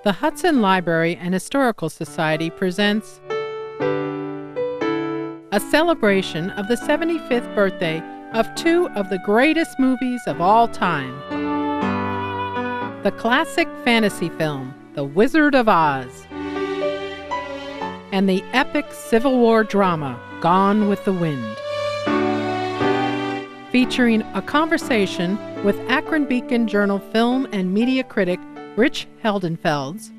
The Hudson Library and Historical Society presents a celebration of the 75th birthday of two of the greatest movies of all time. The classic fantasy film, The Wizard of Oz, and the epic Civil War drama, Gone with the Wind. Featuring a conversation with Akron Beacon Journal film and media critic Rich Heldenfelds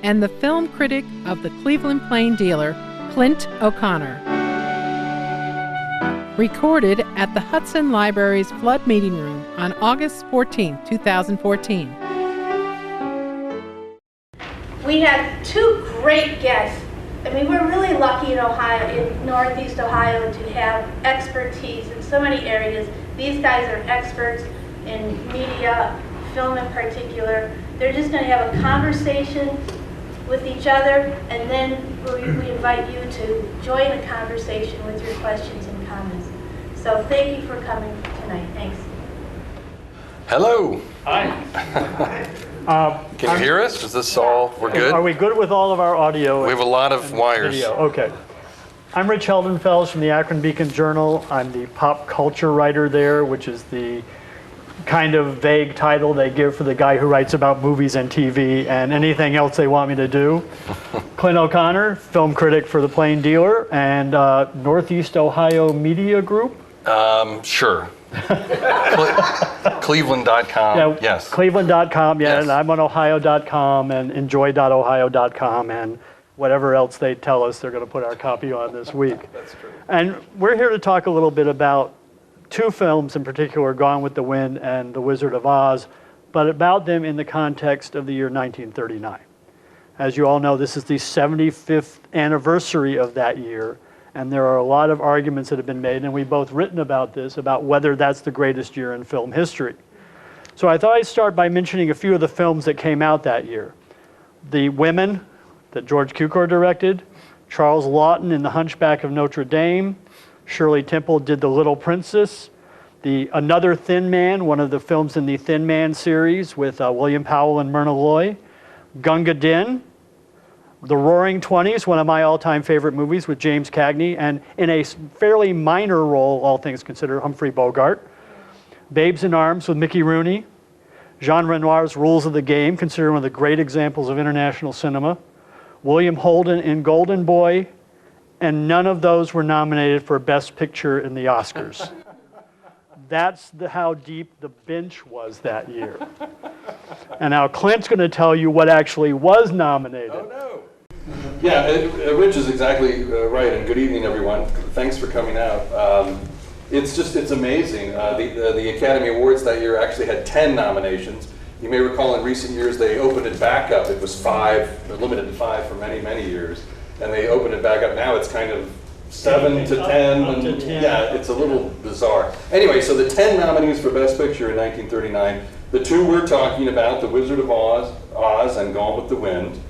and the film critic of the Cleveland Plain Dealer, Clint O'Connor. Recorded at the Hudson Library's Flood Meeting Room on August 14, 2014. We had two great guests. I mean, we're really lucky in Ohio, in Northeast Ohio, to have expertise in so many areas. These guys are experts in media, film in particular. They're just going to have a conversation with each other, and then we invite you to join the conversation with your questions and comments. So thank you for coming tonight. Thanks. Hello. Hi. Can you hear us? Is this all? We're good? Are we good with all of our audio? We have a lot of wires. Video? Okay. I'm Rich Heldenfelds from the Akron Beacon Journal. I'm the pop culture writer there, which is the kind of vague title they give for the guy who writes about movies and TV and anything else they want me to do. Clint O'Connor, film critic for the Plain Dealer and Northeast Ohio Media Group. Sure. Cleveland.com, Yeah, yes. Cleveland.com, yeah, Yes. and I'm on Ohio.com and enjoy.ohio.com and whatever else they tell us they're going to put our copy on this week. That's true. And we're here to talk a little bit about two films in particular, Gone with the Wind and The Wizard of Oz, but about them in the context of the year 1939. As you all know, this is the 75th anniversary of that year, and there are a lot of arguments that have been made, and we've both written about this, about whether that's the greatest year in film history. So I thought I'd start by mentioning a few of the films that came out that year. The Women, that George Cukor directed, Charles Laughton in The Hunchback of Notre Dame, Shirley Temple did The Little Princess, Another Thin Man, one of the films in the Thin Man series with William Powell and Myrna Loy, Gunga Din, The Roaring Twenties, one of my all-time favorite movies with James Cagney, and in a fairly minor role, all things considered, Humphrey Bogart, Babes in Arms with Mickey Rooney, Jean Renoir's Rules of the Game, considered one of the great examples of international cinema, William Holden in Golden Boy, and none of those were nominated for Best Picture in the Oscars. That's how deep the bench was that year. And now Clint's going to tell you what actually was nominated. Oh, no. Yeah, Rich is exactly right, and good evening, everyone. Thanks for coming out. It's amazing. The Academy Awards that year actually had 10 nominations. You may recall in recent years they opened it back up. It was 5, limited to 5 for many, many years. And they opened it back up. Now it's kind of 7 to 10. Up to 10. Yeah, it's a little bizarre. Anyway, so the 10 nominees for Best Picture in 1939, the two we're talking about, The Wizard of Oz and Gone with the Wind.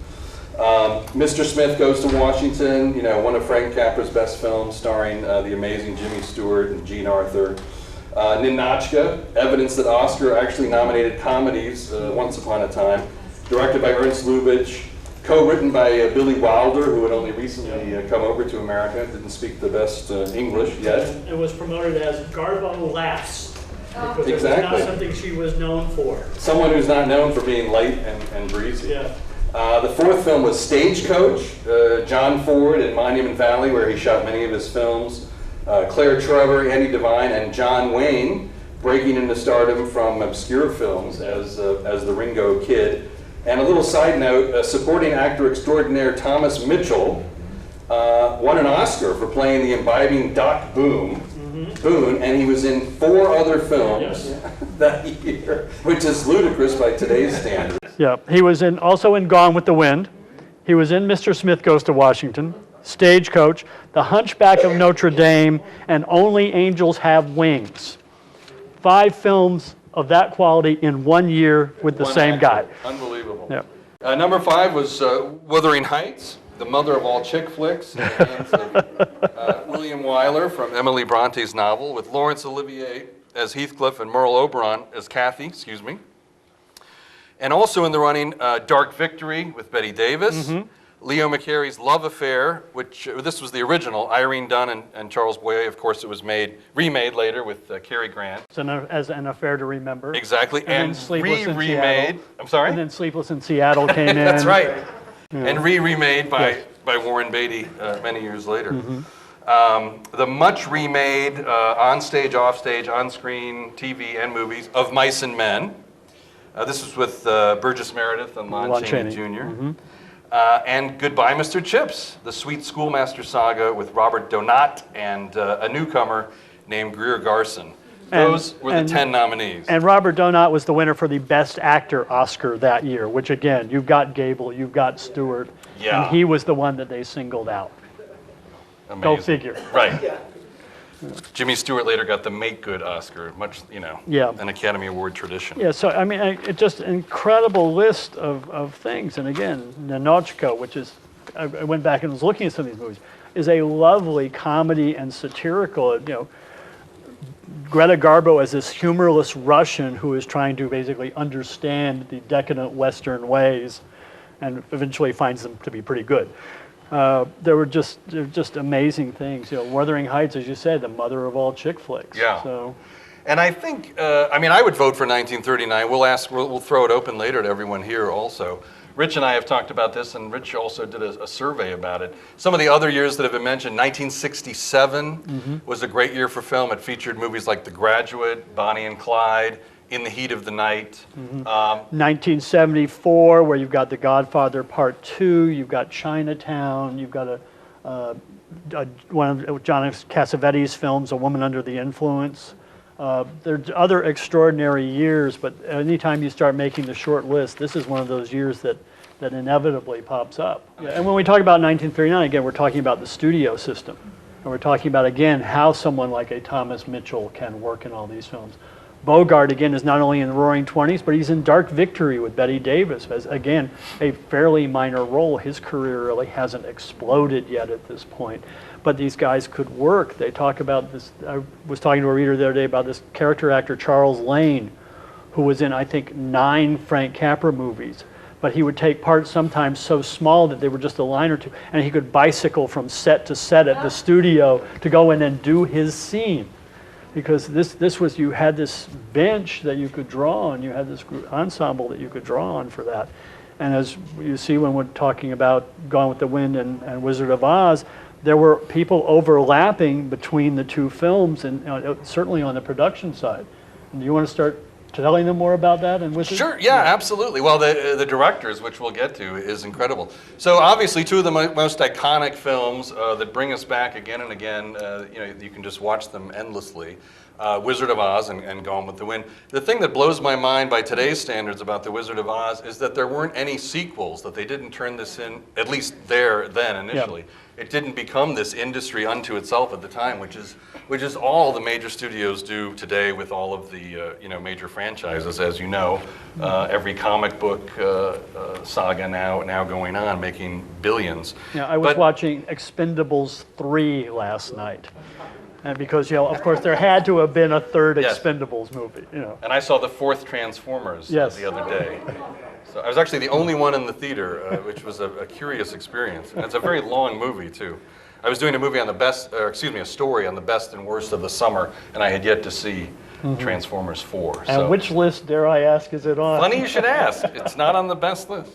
Mr. Smith Goes to Washington, one of Frank Capra's best films, starring the amazing Jimmy Stewart and Jean Arthur. Ninotchka, evidence that Oscar actually nominated comedies once upon a time, directed by Ernst Lubitsch, co-written by Billy Wilder, who had only recently come over to America, didn't speak the best English yet. It was promoted as Garbo Laughs, because it was Exactly. not something she was known for. Someone who's not known for being light and breezy. Yeah. The fourth film was Stagecoach, John Ford in Monument Valley, where he shot many of his films. Claire Trevor, Andy Devine, and John Wayne breaking into stardom from obscure films as the Ringo Kid. And a little side note, supporting actor extraordinaire Thomas Mitchell won an Oscar for playing the imbibing Doc Boone, and he was in 4 other films that year, which is ludicrous by today's standards. Yeah, he was also in Gone with the Wind. He was in Mr. Smith Goes to Washington, Stagecoach, The Hunchback of Notre Dame, and Only Angels Have Wings. 5 films of that quality in 1 year with the same guy. Unbelievable. Yeah. Number 5 was Wuthering Heights, the mother of all chick flicks, in the hands of William Wyler from Emily Bronte's novel, with Laurence Olivier as Heathcliff and Merle Oberon as Kathy, And also in the running, Dark Victory with Bette Davis. Leo McCarey's Love Affair, which this was the original, Irene Dunne and Charles Boyer. Of course, it was remade later with Cary Grant. As an affair to remember. Exactly, and remade. I'm sorry? And then Sleepless in Seattle came in. That's right. Yeah. And remade by Warren Beatty many years later. The much remade on-stage, off-stage, on-screen, TV, and movies of Mice and Men. This was with Burgess Meredith and Lon Chaney Jr. And Goodbye, Mr. Chips, the sweet schoolmaster saga with Robert Donat and a newcomer named Greer Garson. Those were the 10 nominees. And Robert Donat was the winner for the Best Actor Oscar that year, which again, you've got Gable, you've got Stewart, and he was the one that they singled out. Amazing. Go figure. Right. Jimmy Stewart later got the Make Good Oscar, much, an Academy Award tradition. Yeah, so I mean, it's just an incredible list of things. And again, Ninochka, which is, I went back and was looking at some of these movies, is a lovely comedy and satirical, Greta Garbo as this humorless Russian who is trying to basically understand the decadent Western ways and eventually finds them to be pretty good. There were just amazing things. Wuthering Heights, as you said, the mother of all chick flicks. Yeah. So, and I think, I would vote for 1939. We'll throw it open later to everyone here also. Rich and I have talked about this, and Rich also did a survey about it. Some of the other years that have been mentioned, 1967 was a great year for film. It featured movies like The Graduate, Bonnie and Clyde, In the Heat of the Night. 1974, where you've got The Godfather Part 2, you've got Chinatown, you've got one of John Cassavetes' films, A Woman Under the Influence. There's other extraordinary years, but anytime you start making the short list, this is one of those years that inevitably pops up. And when we talk about 1939, again, we're talking about the studio system. And we're talking about, again, how someone like a Thomas Mitchell can work in all these films. Bogart, again, is not only in the Roaring Twenties, but he's in Dark Victory with Bette Davis as, again, a fairly minor role. His career really hasn't exploded yet at this point. But these guys could work. They talk about this. I was talking to a reader the other day about this character actor, Charles Lane, who was in, I think, 9 Frank Capra movies. But he would take parts sometimes so small that they were just a line or two. And he could bicycle from set to set at the studio to go in and do his scene. Because this was, you had this bench that you could draw on, you had this ensemble that you could draw on for that. And as you see when we're talking about Gone with the Wind and Wizard of Oz, there were people overlapping between the two films, and certainly on the production side. And do you want to start telling them more about that? And Sure, yeah, absolutely. Well, the directors, which we'll get to, is incredible. So obviously, two of the most iconic films that bring us back again and again. You can just watch them endlessly. Wizard of Oz and Gone with the Wind. The thing that blows my mind by today's standards about the Wizard of Oz is that there weren't any sequels, that they didn't turn this in, at least then initially. Yeah. It didn't become this industry unto itself at the time, which is all the major studios do today with all of the major franchises, as you know. Every comic book saga now going on, making billions. Yeah, I was watching Expendables 3 last night. And because, of course, there had to have been a third Expendables movie. And I saw the 4th Transformers the other day. So I was actually the only one in the theater, which was a curious experience. And it's a very long movie, too. I was doing a story on the best and worst of the summer, and I had yet to see Transformers 4. And which list, dare I ask, is it on? Funny you should ask. It's not on the best list.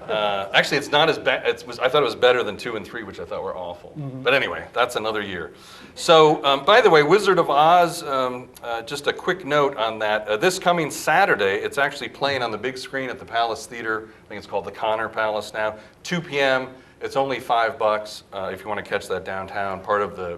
Actually, it's not as bad. I thought it was better than 2 and 3, which I thought were awful. But anyway, that's another year. So, by the way, Wizard of Oz, just a quick note on that. This coming Saturday, it's actually playing on the big screen at the Palace Theater. I think it's called the Connor Palace now. 2 p.m. It's only $5 if you want to catch that downtown, part of the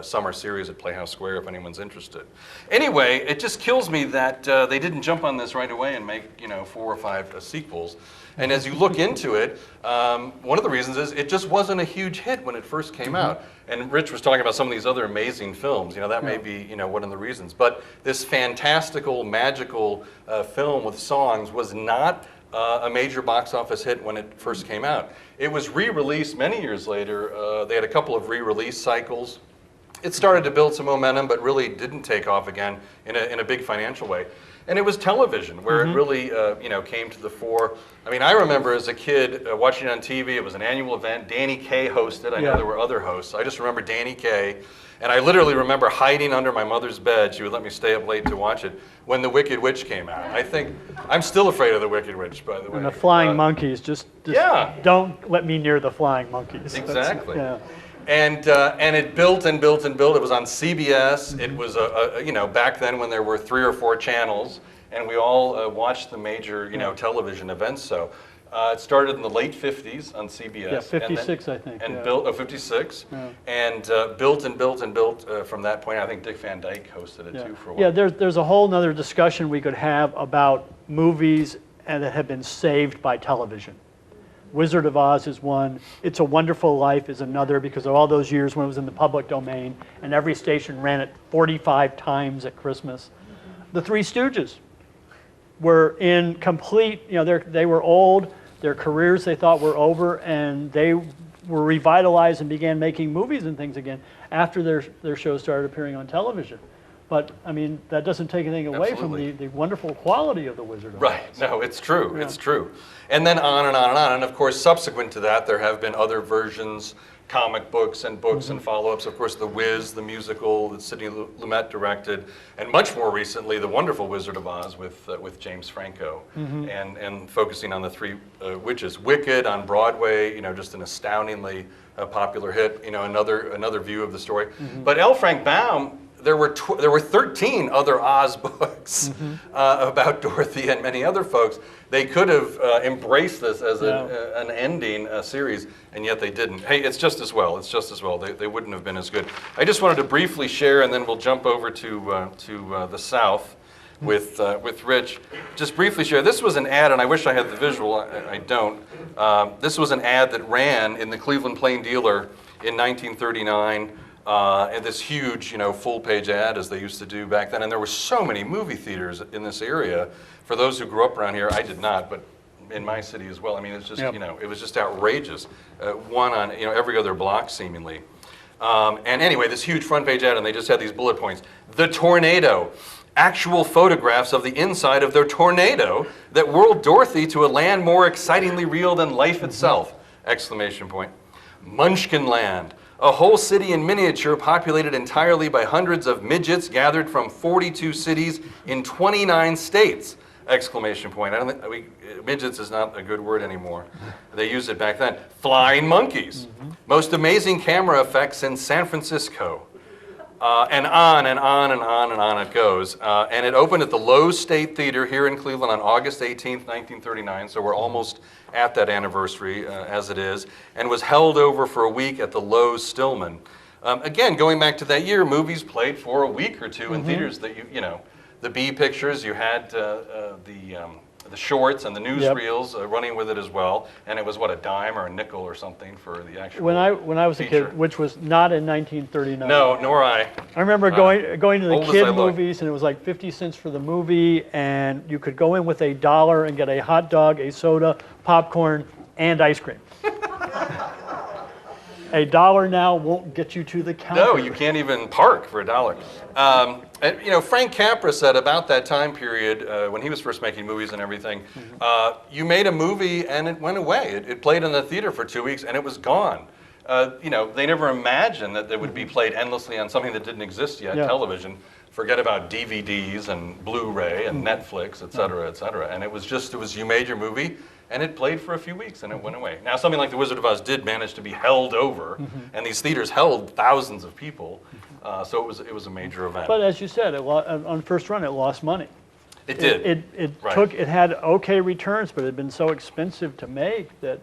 summer series at Playhouse Square if anyone's interested. Anyway, it just kills me that they didn't jump on this right away and make 4 or 5 sequels. And as you look into it, one of the reasons is it just wasn't a huge hit when it first came out. And Rich was talking about some of these other amazing films. That may be one of the reasons. But this fantastical, magical film with songs was not a major box office hit when it first came out. It was re-released many years later. They had a couple of re-release cycles. It started to build some momentum, but really didn't take off again in a big financial way. And it was television where it really, you know, came to the fore. I mean, I remember as a kid watching it on TV. It was an annual event. Danny Kaye hosted. I know there were other hosts. I just remember Danny Kaye. And I literally remember hiding under my mother's bed. She would let me stay up late to watch it when The Wicked Witch came out. I'm still afraid of The Wicked Witch, by the way. And the flying monkeys, just don't let me near the flying monkeys. Exactly. And it built and built and built. It was on CBS. It was, you know, back then when there were 3 or 4 channels, and we all watched the major, you know, television events. So it started in the late 50s on CBS. Yeah, 56, I think. And built, 56. Yeah. And built and built and built from that point. I think Dick Van Dyke hosted it too for a while. Yeah, there's a whole other discussion we could have about movies and that have been saved by television. Wizard of Oz is one. It's a Wonderful Life is another, because of all those years when it was in the public domain and every station ran it 45 times at Christmas. The Three Stooges were in complete, you know, they were old, their careers they thought were over, and they were revitalized and began making movies and things again after their shows started appearing on television. But, I mean, that doesn't take anything away from the wonderful quality of The Wizard of Oz. Right. No, it's true. Yeah. It's true. And then on and on and on. And, of course, subsequent to that, there have been other versions, comic books and follow-ups. Of course, The Wiz, the musical that Sidney Lumet directed, and much more recently, The Wonderful Wizard of Oz with James Franco, and focusing on the 3 witches. Wicked on Broadway, you know, just an astoundingly popular hit, you know, another view of the story. But L. Frank Baum, there were 13 other Oz books about Dorothy and many other folks. They could have embraced this as an ending series, and yet they didn't. Hey, it's just as well. It's just as well. They wouldn't have been as good. I just wanted to briefly share, and then we'll jump over to the South with Rich. Just briefly share. This was an ad, and I wish I had the visual. I don't. This was an ad that ran in the Cleveland Plain Dealer in 1939. And this huge, you know, full-page ad, as they used to do back then. And there were so many movie theaters in this area. For those who grew up around here, I did not, but in my city as well. I mean, it's just, you know, it was just outrageous. One on, you know, every other block, seemingly. And anyway, this huge front-page ad, and they just had these bullet points. The tornado. Actual photographs of the inside of their tornado that whirled Dorothy to a land more excitingly real than life itself! Exclamation point. Munchkin Land. A whole city in miniature populated entirely by hundreds of midgets gathered from 42 cities in 29 states! Exclamation point. I don't think, midgets is not a good word anymore. They used it back then. Flying monkeys. Most amazing camera effects in San Francisco. And on and on and on and on it goes. And it opened at the Lowe's State Theater here in Cleveland on August 18th, 1939. So we're almost at that anniversary as it is. And was held over for a week at the Lowe's Stillman. Again, going back to that year, movies played for a week or two in theaters that you know, the B pictures, you had the shorts and the newsreels running with it as well, and it was what, a dime or a nickel or something for the actual. When I was feature. A kid, which was not in 1939. No, nor I. I remember going to the kid movies, and it was like 50 cents for the movie, and you could go in with $1 and get a hot dog, a soda, popcorn, and ice cream. $1 now won't get you to the counter. No, you can't even park for $1. And, you know, Frank Capra said about that time period, when he was first making movies and everything, you made a movie and it went away. It played in the theater for 2 weeks and it was gone. You know, they never imagined that it would be played endlessly on something that didn't exist yet, television. Forget about DVDs and Blu-ray and Netflix, et cetera, et cetera. And it was you made your movie, and it played for a few weeks, and it went away. Now, something like The Wizard of Oz did manage to be held over, and these theaters held thousands of people, so it was a major event. But as you said, on first run, it lost money. It did. It had okay returns, but it had been so expensive to make that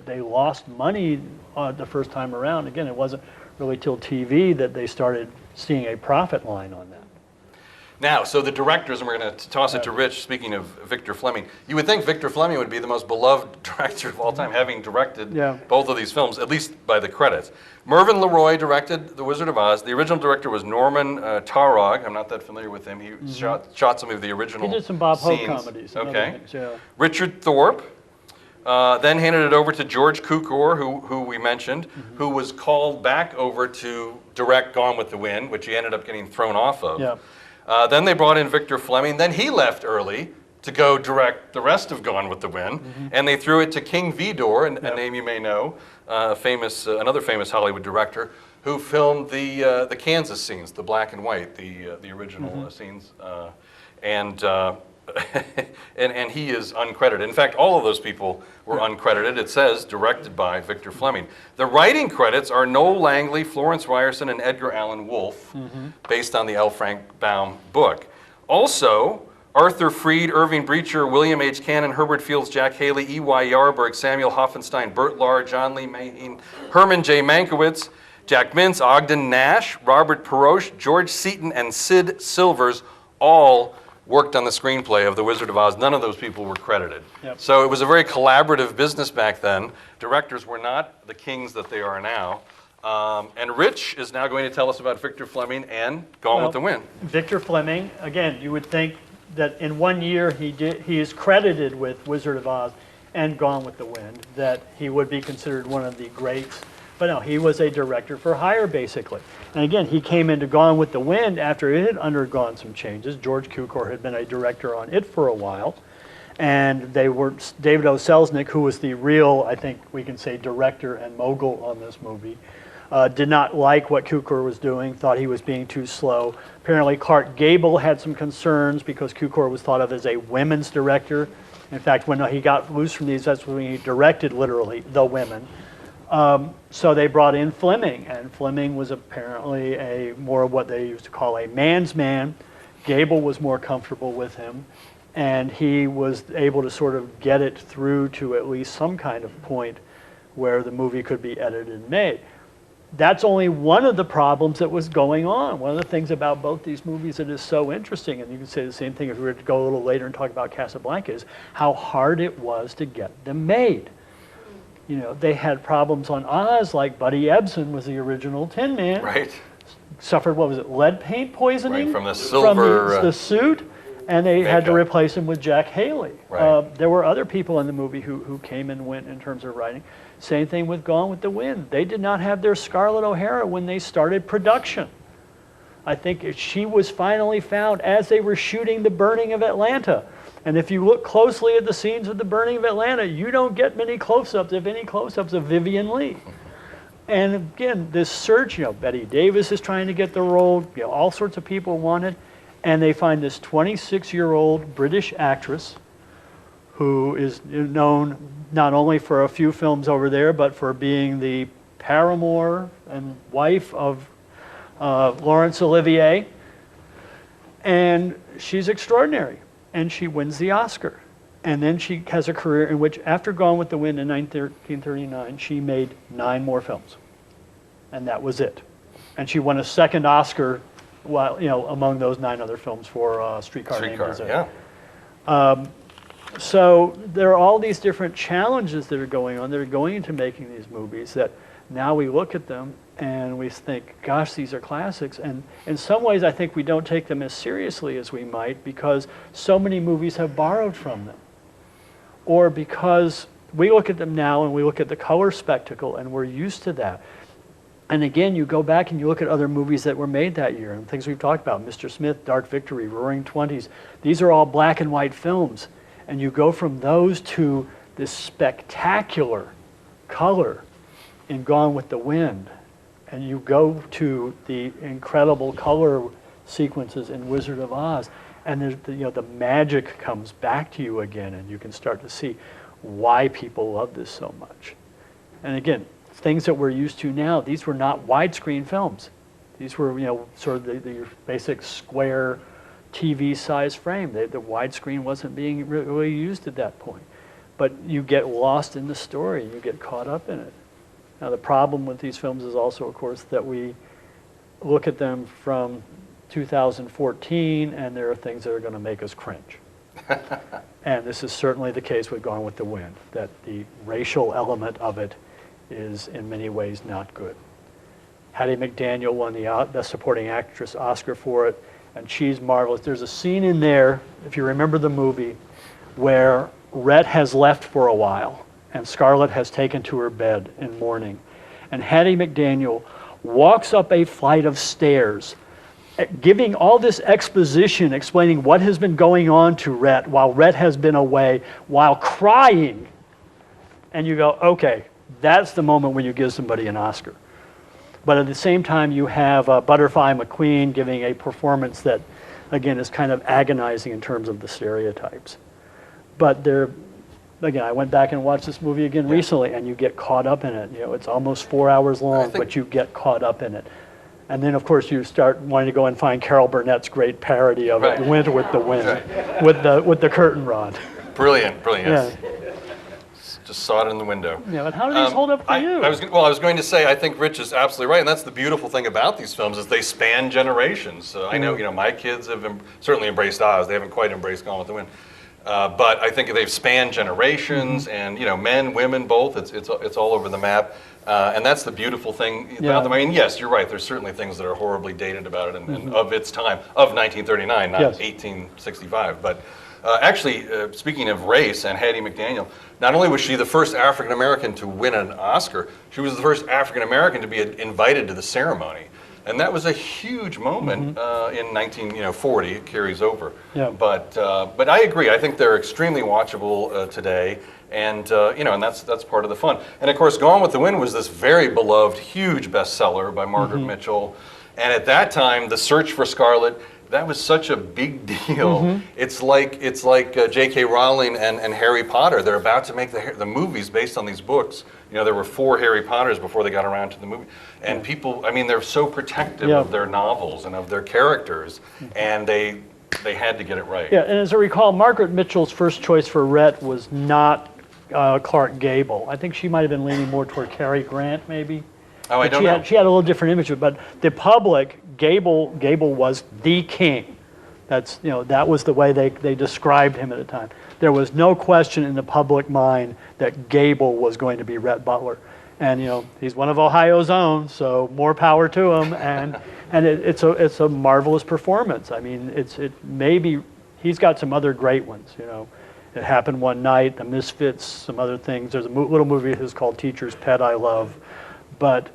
they lost money the first time around. Again, it wasn't really till TV that they started seeing a profit line on that. Now, so the directors, and we're going to toss it to Rich, speaking of Victor Fleming. You would think Victor Fleming would be the most beloved director of all time, having directed both of these films, at least by the credits. Mervyn LeRoy directed The Wizard of Oz. The original director was Norman Taurog. I'm not that familiar with him. He shot some of the original He did some Bob Hope scenes. comedies. Okay. Things, Richard Thorpe. Then handed it over to George Cukor, who we mentioned, who was called back over to direct Gone with the Wind, which he ended up getting thrown off of. Then they brought in Victor Fleming. Then he left early to go direct the rest of Gone with the Wind, and they threw it to King Vidor, a name you may know, another famous Hollywood director, who filmed the Kansas scenes, the black and white, the original scenes, and he is uncredited. In fact, all of those people were uncredited. It says directed by Victor Fleming. The writing credits are Noel Langley, Florence Ryerson, and Edgar Allan Wolfe, based on the L. Frank Baum book. Also, Arthur Freed, Irving Breacher, William H. Cannon, Herbert Fields, Jack Haley, E.Y. Yarburg, Samuel Hoffenstein, Bert Lahr, John Lee Mahine, Herman J. Mankiewicz, Jack Mintz, Ogden Nash, Robert Peroche, George Seaton, and Sid Silvers all worked on the screenplay of The Wizard of Oz. None of those people were credited. Yep. So it was a very collaborative business back then. Directors were not the kings that they are now. And Rich is now going to tell us about Victor Fleming and Gone with the Wind. Victor Fleming, again, you would think that in 1 year he is credited with Wizard of Oz and Gone with the Wind, that he would be considered one of the greats. But no, he was a director for hire, basically. And again, he came into Gone with the Wind after it had undergone some changes. George Cukor had been a director on it for a while. And David O. Selznick, who was the real, I think we can say, director and mogul on this movie, did not like what Cukor was doing, thought he was being too slow. Apparently Clark Gable had some concerns because Cukor was thought of as a women's director. In fact, when he got loose from these, that's when he directed literally the women. So they brought in Fleming, and Fleming was apparently more of what they used to call a man's man. Gable was more comfortable with him, and he was able to sort of get it through to at least some kind of point where the movie could be edited and made. That's only one of the problems that was going on. One of the things about both these movies that is so interesting, and you can say the same thing if we were to go a little later and talk about Casablanca, is how hard it was to get them made. You know, they had problems on Oz, like Buddy Ebsen was the original Tin Man. Right. Suffered, what was it, lead paint poisoning? Right, from the silver... From the suit, and they had to replace him with Jack Haley. Right. There were other people in the movie who came and went in terms of writing. Same thing with Gone with the Wind. They did not have their Scarlett O'Hara when they started production. I think she was finally found as they were shooting The Burning of Atlanta. And if you look closely at the scenes of The Burning of Atlanta, you don't get many close-ups, if any close-ups, of Vivien Leigh. And again, this search, Betty Davis is trying to get the role, all sorts of people want it, and they find this 26-year-old British actress who is known not only for a few films over there, but for being the paramour and wife of Laurence Olivier. And she's extraordinary. And she wins the Oscar. And then she has a career in which, after Gone with the Wind in 1939, she made 9 more films. And that was it. And she won a second Oscar while, among those 9 other films for Streetcar Named Desire. Yeah. So there are all these different challenges that are going on that are going into making these movies that now we look at them and we think, gosh, these are classics. And in some ways, I think we don't take them as seriously as we might because so many movies have borrowed from them. Or because we look at them now and we look at the color spectacle and we're used to that. And again, you go back and you look at other movies that were made that year and things we've talked about, Mr. Smith, Dark Victory, Roaring Twenties. These are all black and white films. And you go from those to this spectacular color in Gone with the Wind. And you go to the incredible color sequences in Wizard of Oz, and the magic comes back to you again, and you can start to see why people love this so much. And again, things that we're used to now, these were not widescreen films. These were, sort of the basic square TV size frame. The widescreen wasn't being really used at that point. But you get lost in the story, you get caught up in it. Now, the problem with these films is also, of course, that we look at them from 2014, and there are things that are going to make us cringe. And this is certainly the case with Gone with the Wind, that the racial element of it is in many ways not good. Hattie McDaniel won the Best Supporting Actress Oscar for it, and she's marvelous. There's a scene in there, if you remember the movie, where Rhett has left for a while, and Scarlett has taken to her bed in mourning. And Hattie McDaniel walks up a flight of stairs giving all this exposition, explaining what has been going on to Rhett while Rhett has been away, while crying. And you go, okay, that's the moment when you give somebody an Oscar. But at the same time, you have Butterfly McQueen giving a performance that, again, is kind of agonizing in terms of the stereotypes. But again, I went back and watched this movie again recently, and you get caught up in it. You know, it's almost 4 hours long, but you get caught up in it. And then, of course, you start wanting to go and find Carol Burnett's great parody of it, Winter with the Wind, with the curtain rod. Brilliant, brilliant. Yeah. Just saw it in the window. Yeah, but how do these hold up for you? I was going to say, I think Rich is absolutely right, and that's the beautiful thing about these films is they span generations. I know, my kids have certainly embraced Oz. They haven't quite embraced Gone with the Wind, but I think they've spanned generations, and men, women, both. It's all over the map, and that's the beautiful thing about them. I mean, yes, you're right. There's certainly things that are horribly dated about it, and of its time, of 1939, not 1865, but. Actually, speaking of race and Hattie McDaniel, not only was she the first African American to win an Oscar, she was the first African American to be invited to the ceremony, and that was a huge moment in 1940. It carries over. Yeah. But I agree. I think they're extremely watchable today, and and that's part of the fun. And of course, Gone with the Wind was this very beloved, huge bestseller by Margaret Mitchell, and at that time, the search for Scarlet. That was such a big deal. It's like J.K. Rowling and Harry Potter. They're about to make the movies based on these books. There were 4 Harry Potters before they got around to the movie. And people, they're so protective of their novels and of their characters, and they had to get it right. Yeah, and as I recall, Margaret Mitchell's first choice for Rhett was not Clark Gable. I think she might have been leaning more toward Cary Grant, maybe. Oh, I don't know. She had a little different image of it, but the public, Gable was the king. That was the way they described him at the time. There was no question in the public mind that Gable was going to be Rhett Butler. And he's one of Ohio's own, so more power to him. And it's a marvelous performance. I mean, maybe he's got some other great ones. It Happened One Night, The Misfits, some other things. There's a little movie of his called Teacher's Pet I love, but.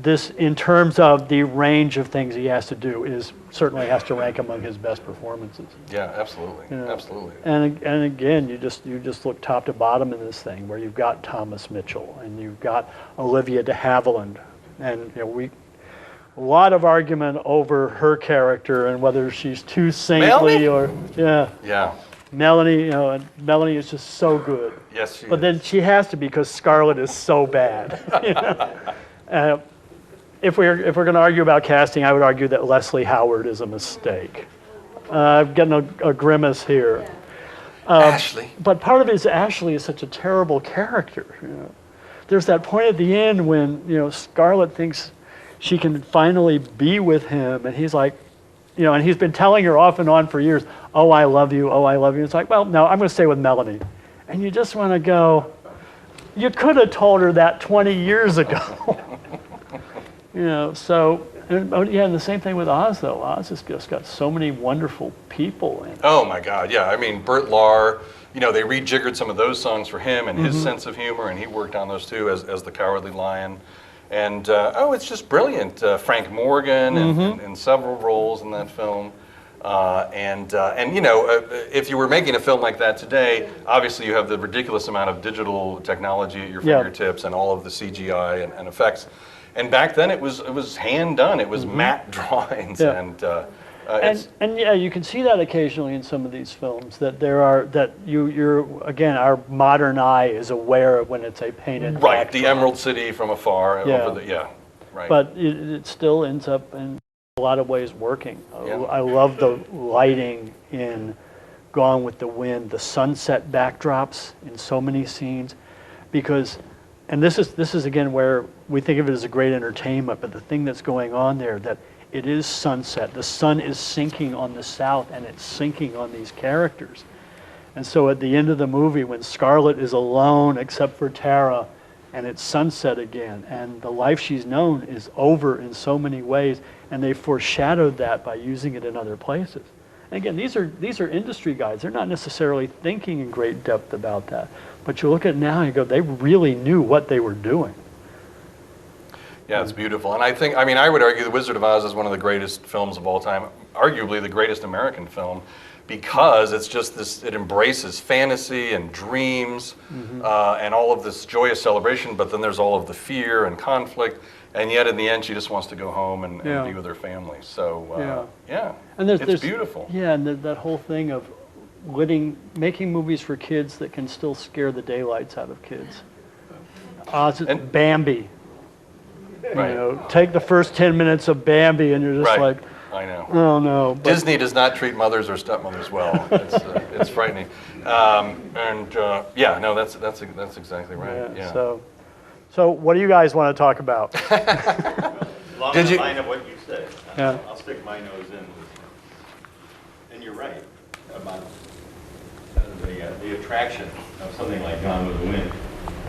This, in terms of the range of things he has to do, certainly has to rank among his best performances. Yeah, absolutely, absolutely. And again, you just look top to bottom in this thing, where you've got Thomas Mitchell and you've got Olivia de Havilland, and a lot of argument over her character and whether she's too saintly or Melanie. Melanie is just so good. Yes, she is. But then she has to be because Scarlet is so bad. If we're going to argue about casting, I would argue that Leslie Howard is a mistake. I'm getting a grimace here. Ashley. But part of it is Ashley is such a terrible character. There's that point at the end when Scarlet thinks she can finally be with him, and he's like, and he's been telling her off and on for years, "Oh, I love you. Oh, I love you." It's like, well, no, I'm going to stay with Melanie, and you just want to go. You could have told her that 20 years ago. And the same thing with Oz, though. Oz has just got so many wonderful people in it. Oh, my God, yeah. I mean, Bert Lahr, they rejiggered some of those songs for him and his sense of humor, and he worked on those, too, as the Cowardly Lion. And, it's just brilliant. Frank Morgan in several roles in that film. If you were making a film like that today, obviously you have the ridiculous amount of digital technology at your fingertips and all of the CGI and effects. And back then it was hand done. It was matte drawings, and you can see that occasionally in some of these films that you're again, our modern eye is aware of when it's a painted right. The Emerald City from afar. Right. But it still ends up in a lot of ways working. I love the lighting in Gone with the Wind, the sunset backdrops in so many scenes, because, and this is again where we think of it as a great entertainment, but the thing that's going on there, that it is sunset. The sun is sinking on the south, and it's sinking on these characters. And so at the end of the movie, when Scarlet is alone except for Tara, and it's sunset again, and the life she's known is over in so many ways, and they foreshadowed that by using it in other places. And again, these are industry guys. They're not necessarily thinking in great depth about that. But you look at it now and you go, they really knew what they were doing. Yeah, it's beautiful. And I would argue The Wizard of Oz is one of the greatest films of all time, arguably the greatest American film, because it's just this, it embraces fantasy and dreams and all of this joyous celebration, but then there's all of the fear and conflict, and yet in the end she just wants to go home and be with her family. So, and it's beautiful. Yeah, and that whole thing of making movies for kids that can still scare the daylights out of kids. And Bambi. Right. You know, take the first 10 minutes of Bambi and you're just like, I know. Oh no. Disney does not treat mothers or stepmothers well. It's frightening. That's exactly right. Yeah. So what do you guys want to talk about? Along the line of what you said, I'll stick my nose in. And you're right about the attraction of something like Gone with the Wind.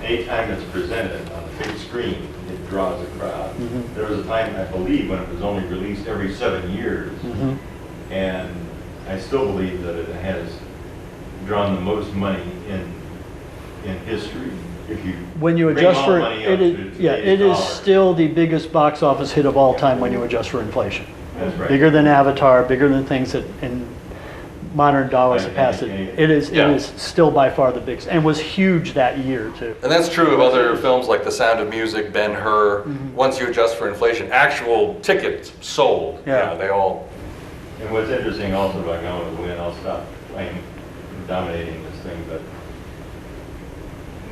Anytime it's presented on a big screen, it draws a crowd. There was a time, I believe, when it was only released every 7 years, and I still believe that it has drawn the most money in history. When you adjust for it, it is still the biggest box office hit of all time when you adjust for inflation. That's right. Bigger than Avatar, bigger than things that in modern dollars have passed it. It is still by far the biggest, and was huge that year too. And that's true of other films like The Sound of Music, Ben-Hur. Once you adjust for inflation, actual tickets sold. Yeah, they all. And what's interesting also about Gone with the Wind, I'll stop dominating this thing, but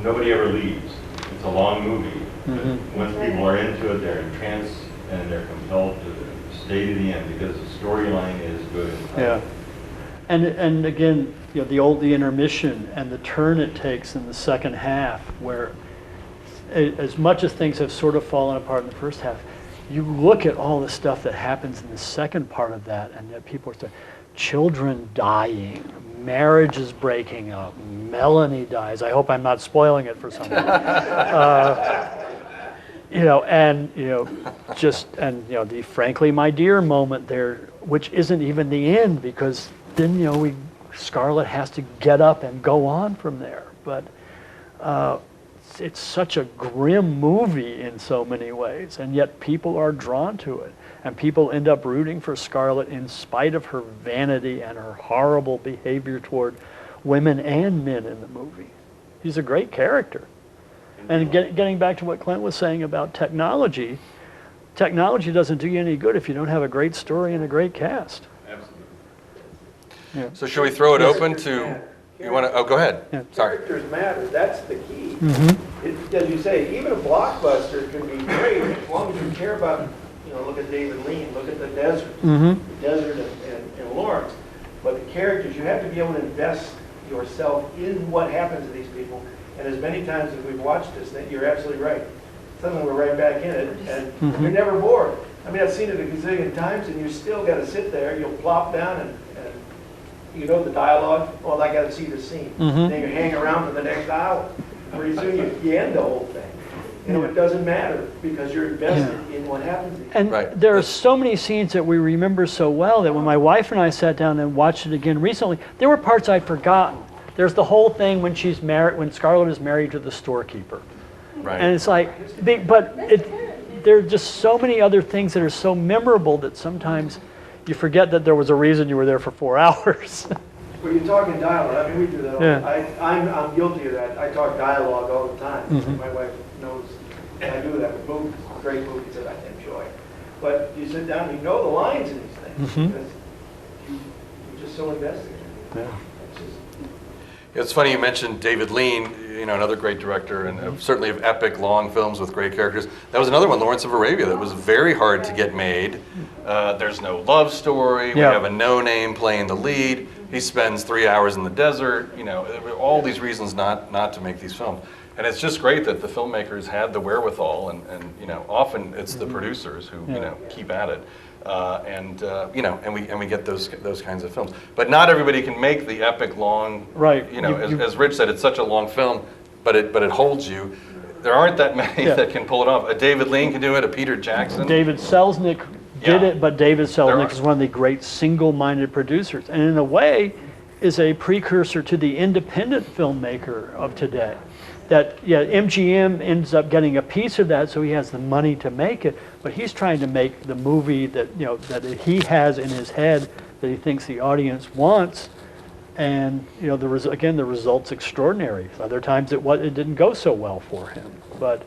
nobody ever leaves. It's a long movie. But once people are into it, they're entranced and they're compelled to stay to the end because the storyline is good. Yeah. And again, you know, the intermission and the turn it takes in the second half, where as much as things have sort of fallen apart in the first half, you look at all the stuff that happens in the second part of that, and that people are children dying, marriages breaking up, Melanie dies. I hope I'm not spoiling it for someone. The frankly my dear moment there, which isn't even the end, because then Scarlett has to get up and go on from there. But it's such a grim movie in so many ways, and yet people are drawn to it, and people end up rooting for Scarlett in spite of her vanity and her horrible behavior toward women and men in the movie. She's a great character. And getting back to what Clint was saying about technology doesn't do you any good if you don't have a great story and a great cast. Absolutely. Yeah. So should we throw it open to, you want to, go ahead. Yeah. Sorry. Characters matter, that's the key. As you say, even a blockbuster can be great as long as you care about, look at David Lean, look at the desert, the desert and Lawrence. But the characters, you have to be able to invest yourself in what happens to these people. And as many times as we've watched this, you're absolutely right. Suddenly we're right back in it, and you're never bored. I mean, I've seen it a gazillion times, and you still got to sit there. You'll plop down, and you know the dialogue. Well, I got to see the scene. Then you hang around for the next hour. Pretty soon you end the whole thing. It doesn't matter because you're invested in what happens. And there are so many scenes that we remember so well that when my wife and I sat down and watched it again recently, there were parts I'd forgotten. There's the whole thing when Scarlett is married to the storekeeper. Right. And it's like, there are just so many other things that are so memorable that sometimes you forget that there was a reason you were there for 4 hours. Well, you're talking dialogue. I mean, we do that all the time. I'm guilty of that. I talk dialogue all the time. My wife knows I do that with movies, great movies that I enjoy. But you sit down and you know the lines in these things because you're just so invested in it. Yeah. It's funny you mentioned David Lean, another great director, and certainly of epic, long films with great characters. That was another one, Lawrence of Arabia, that was very hard to get made. There's no love story. We have a no-name playing the lead. He spends 3 hours in the desert. All these reasons not to make these films. And it's just great that the filmmakers had the wherewithal, and often it's the producers who keep at it. And we get those kinds of films. But not everybody can make the epic long. Right. As Rich said, it's such a long film, but it holds you. There aren't that many that can pull it off. A David Lean can do it. A Peter Jackson. David Selznick did it, but David Selznick is one of the great single-minded producers. And in a way, is a precursor to the independent filmmaker of today. That, yeah, MGM ends up getting a piece of that, so he has the money to make it, but he's trying to make the movie that, you know, that he has in his head that he thinks the audience wants. And, you know, again, the result's extraordinary. Other times it didn't go so well for him, but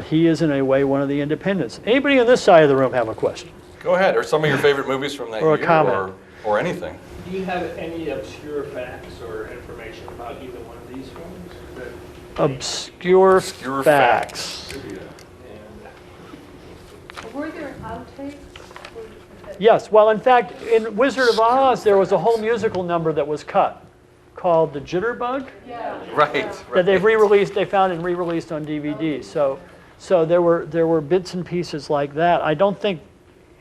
he is in a way one of the independents. Anybody on this side of the room have a question? Go ahead, or some of your favorite movies from that Or a year, comment. or anything. Do you have any obscure facts or information about either one of these films? Obscure facts. Were there outtakes? Yes, well, in fact, in Wizard of Oz, there was a whole musical number that was cut called The Jitterbug. Yeah. Right. That they've re-released, they found and re-released on DVD. So there were bits and pieces like that. I don't think,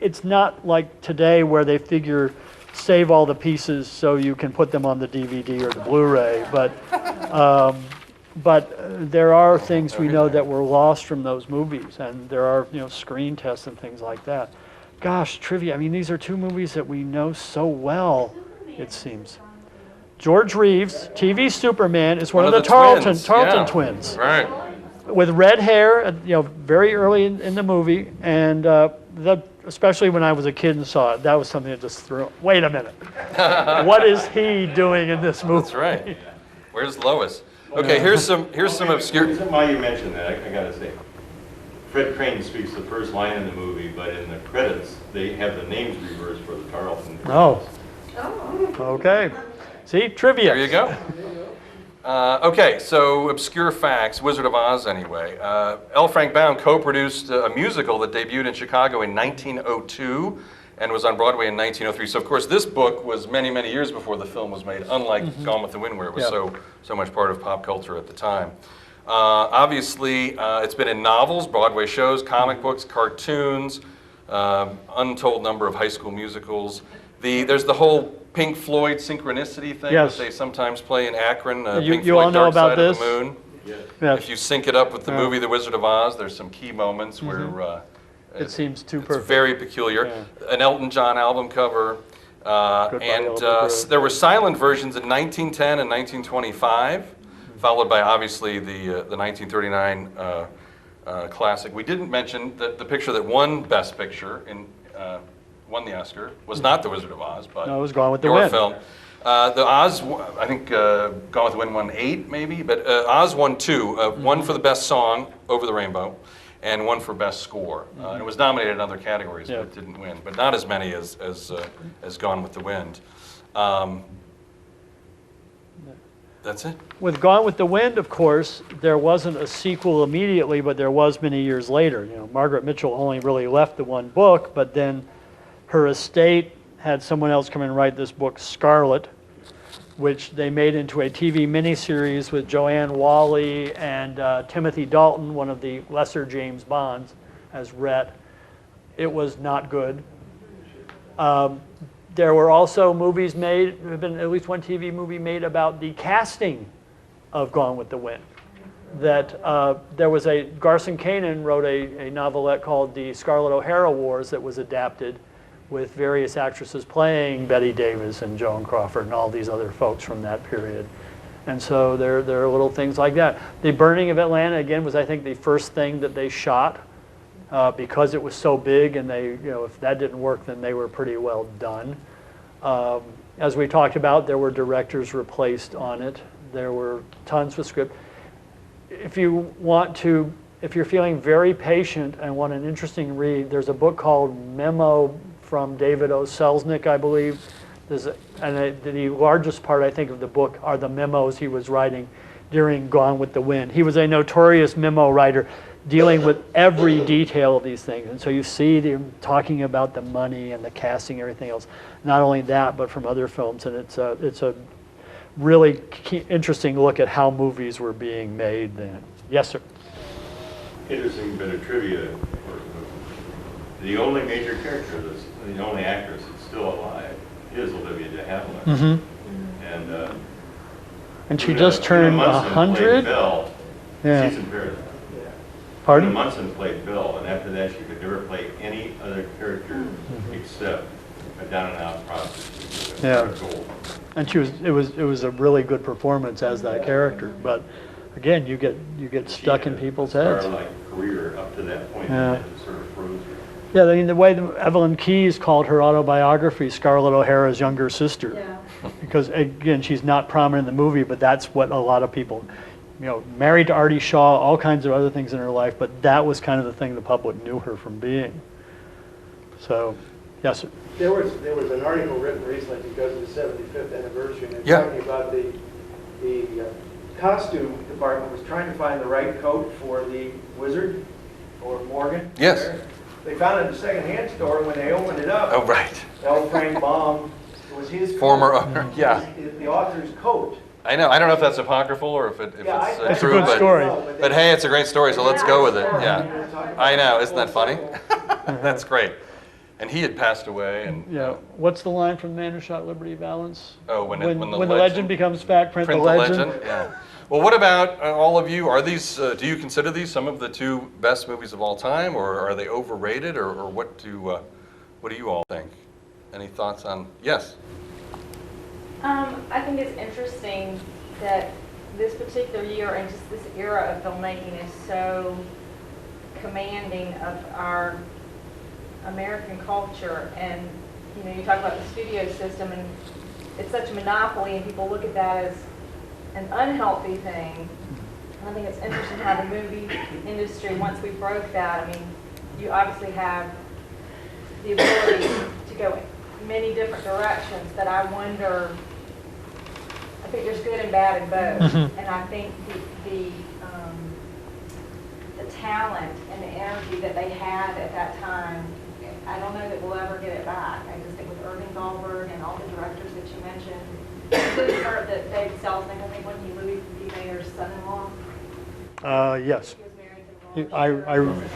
it's not like today where they figure save all the pieces so you can put them on the DVD or the Blu-ray, but there are things we know that were lost from those movies, and there are, you know, screen tests and things like that. Gosh, trivia, I mean, these are two movies that we know so well, it seems. George Reeves, TV Superman, is one of the Tarleton twins. Right. With red hair, you know, very early in the movie, and especially when I was a kid and saw it, that was something that just threw, wait a minute, what is he doing in this movie? That's right. Where's Lois? Okay, here's some obscure. Why you mentioned that, I gotta say, Fred Crane speaks the first line in the movie, but in the credits, they have the names reversed for the Tarleton. Oh. Okay. See, trivia. There you go. Okay, so obscure facts, Wizard of Oz anyway. L. Frank Baum co-produced a musical that debuted in Chicago in 1902 and was on Broadway in 1903. So of course this book was many, many years before the film was made, unlike Gone with the Wind, where it was so much part of pop culture at the time. Obviously, it's been in novels, Broadway shows, comic books, cartoons, untold number of high school musicals. There's the whole Pink Floyd synchronicity thing that they sometimes play in Akron. Pink you Floyd, all know Dark about Side this? of the Moon. Yes. If you sync it up with the movie The Wizard of Oz, there's some key moments where it seems too it's perfect. very peculiar. An Elton John album cover. And there were silent versions in 1910 and 1925, followed by obviously the 1939 classic. We didn't mention that the picture that won Best Picture and won the Oscar was not The Wizard of Oz, but no, it was Gone with the your Wind. film. The Oz, I think Gone with the Wind won 8 maybe, but Oz won 2. One for the best song, Over the Rainbow, and one for best score. And it was nominated in other categories, but it didn't win. But not as many as Gone with the Wind. That's it. With Gone with the Wind, of course, there wasn't a sequel immediately, but there was many years later. You know, Margaret Mitchell only really left the one book, but then her estate had someone else come and write this book, Scarlet, which they made into a TV miniseries with Joanne Whalley and Timothy Dalton, one of the lesser James Bonds, as Rhett. It was not good. There were also movies made, there have been at least one TV movie made about the casting of Gone with the Wind. That there was Garson Kanin wrote a novelette called The Scarlett O'Hara Wars that was adapted with various actresses playing Bette Davis and Joan Crawford and all these other folks from that period. And so there are little things like that. The Burning of Atlanta, again, was I think the first thing that they shot because it was so big, and they, you know, if that didn't work, then they were pretty well done. As we talked about, there were directors replaced on it. There were tons of script. If you're feeling very patient and want an interesting read, there's a book called Memo from David O. Selznick, I believe. The largest part, I think, of the book are the memos he was writing during Gone with the Wind. He was a notorious memo writer, dealing with every detail of these things. And so you see them talking about the money and the casting and everything else. Not only that, but from other films. And it's a really interesting look at how movies were being made then. Yes, sir? Interesting bit of trivia. The only major character, the only actress that's still alive, is Olivia de Havilland. And she just turned 100? Yeah. She's in Paradise. Pardon? Munson played Bill, and after that she could never play any other character except a down-and-out prostitute. Yeah. And it was a really good performance as that character. But again, you get stuck in people's heads. Like career up to that point, Yeah. and it sort of froze. Yeah, I mean, the way Evelyn Keyes called her autobiography Scarlett O'Hara's younger sister. Yeah. Because, again, she's not prominent in the movie, but that's what a lot of people, married to Artie Shaw, all kinds of other things in her life, but that was kind of the thing the public knew her from being. So, yes, sir. There was an article written recently because of the 75th anniversary, and Yeah. talking about the costume department was trying to find the right coat for the wizard, or Morgan. Yes. There. They found it in a secondhand store, and when they opened it up, Oh, right. L. Frank Baum, it was his coat. Former owner, yeah. The author's coat. I know. I don't know if that's apocryphal or if it's It's a true, good but, story. but hey, it's a great story, so let's go with it. Yeah. Yeah. I know. Isn't that funny? That's great. And he had passed away, and Yeah. What's the line from The Man Who Shot Liberty Valance? oh, when When the the legend becomes fact, print the the legend. Yeah. Well, what about all of you? Are these? Do you consider these some of the two best movies of all time, or are they overrated, or what do you all think? Any thoughts on? Yes. I think it's interesting that this particular year and just this era of filmmaking is so commanding of our American culture. And you talk about the studio system, and it's such a monopoly, and people look at that as an unhealthy thing. And I think it's interesting how the movie industry, once we broke that, I mean, you obviously have the ability to go in many different directions that I wonder, I think there's good and bad in both. And I think the talent and the energy that they had at that time, I don't know that we'll ever get it back. I just think with Irving Thalberg and all the directors that you mentioned, including that David Selznick, I think, wasn't he Louis B. Mayer's son-in-law? Yes. He was married to Norma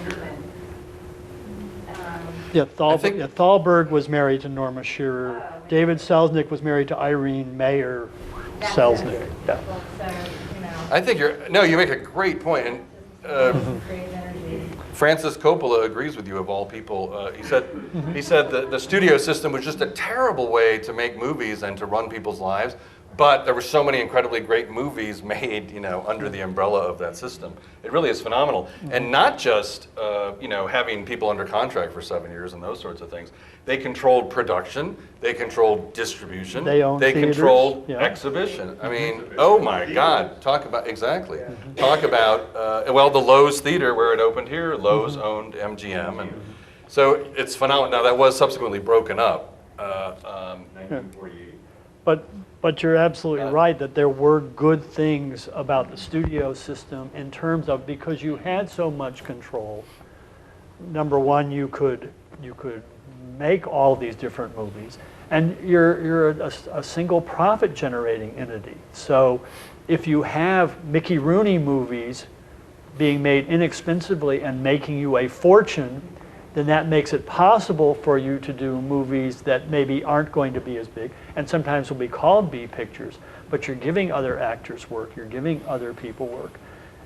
Shearer. Thalberg was married to Norma Shearer. David Selznick was married to Irene Mayer Selznick. Yeah. I think you make a great point, and Francis Coppola agrees with you, of all people. He said the studio system was just a terrible way to make movies and to run people's lives, but there were so many incredibly great movies made, under the umbrella of that system. It really is phenomenal, and not just having people under contract for 7 years and those sorts of things. They controlled production, they controlled distribution, they controlled yeah. exhibition. I mean, oh my God! Talk about Talk about the Lowe's Theater where it opened here. Lowe's owned MGM, and so it's phenomenal. Now that was subsequently broken up. 1948. But you're absolutely right that there were good things about the studio system in terms of, because you had so much control. Number one, you could make all these different movies, and you're a single profit generating entity. So if you have Mickey Rooney movies being made inexpensively and making you a fortune, then that makes it possible for you to do movies that maybe aren't going to be as big, and sometimes will be called B pictures, but you're giving other actors work, you're giving other people work,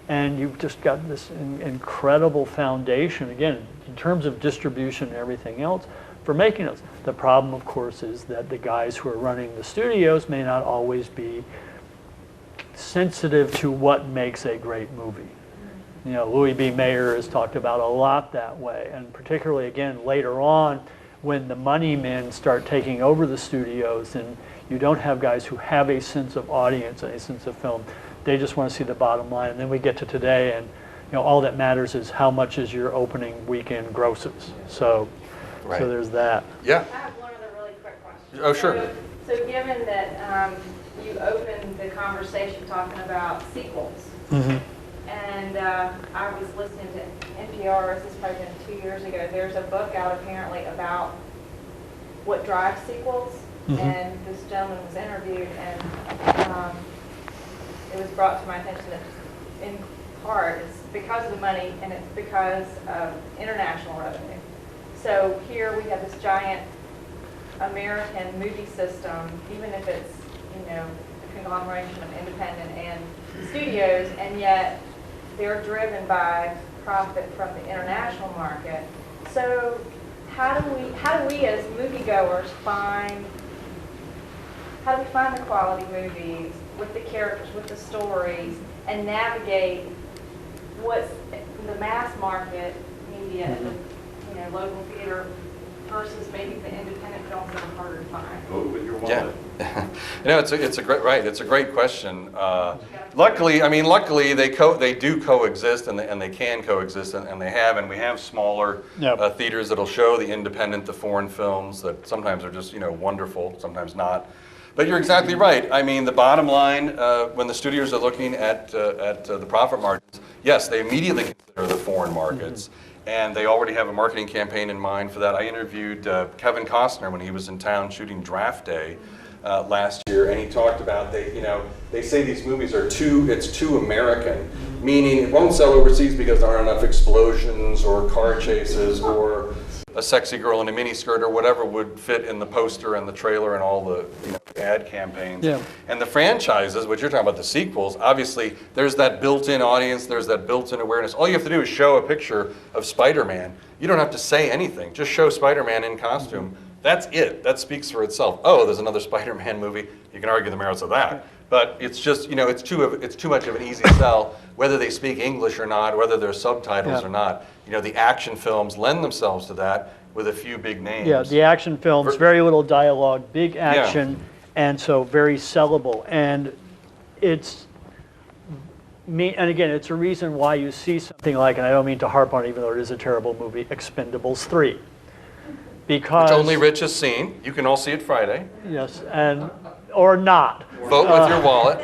and you've just got this incredible foundation, again, in terms of distribution and everything else, for making those. The problem, of course, is that the guys who are running the studios may not always be sensitive to what makes a great movie. Louis B. Mayer has talked about a lot that way, and particularly, again, later on, when the money men start taking over the studios, and you don't have guys who have a sense of audience and a sense of film. They just want to see the bottom line. And then we get to today, and all that matters is how much is your opening weekend grosses. So there's that. Yeah. I have one other really quick question. Oh, sure. So given that you opened the conversation talking about sequels, and I was listening to NPR, this is probably been 2 years ago, there's a book out apparently about what drives sequels, and this gentleman was interviewed, and it was brought to my attention that in part it's because of the money and it's because of international revenue. So here we have this giant American movie system, even if it's, a conglomeration of independent and studios, and yet they're driven by profit from the international market. So how do we as moviegoers find how do we find the quality movies with the characters, with the stories, and navigate what's the mass market media and the local theater versus maybe the independent films that are harder to find? Vote with your wallet. Yeah. It's a great question. Luckily they do coexist, and they can coexist, and they have, and we have smaller theaters that'll show the independent, the foreign films that sometimes are just wonderful, sometimes not. But you're exactly right. I mean, the bottom line when the studios are looking at the profit margins, yes, they immediately consider the foreign markets. And they already have a marketing campaign in mind for that. I interviewed Kevin Costner when he was in town shooting Draft Day last year, and he talked about they say these movies are too American, meaning it won't sell overseas because there aren't enough explosions or car chases or a sexy girl in a miniskirt or whatever would fit in the poster and the trailer and all the ad campaigns. Yeah. And the franchises, which you're talking about, the sequels, obviously there's that built-in audience, there's that built-in awareness. All you have to do is show a picture of Spider-Man. You don't have to say anything. Just show Spider-Man in costume. That's it. That speaks for itself. Oh, there's another Spider-Man movie. You can argue the merits of that. But it's just, it's too much of an easy sell, whether they speak English or not, whether there's subtitles or not. The action films lend themselves to that with a few big names. Yeah, the action films, very little dialogue, big action, and so very sellable. And it's and again, it's a reason why you see something like, and I don't mean to harp on it, even though it is a terrible movie, Expendables 3. Because which only Rich has seen. You can all see it Friday. Yes, or not. Vote with your wallet.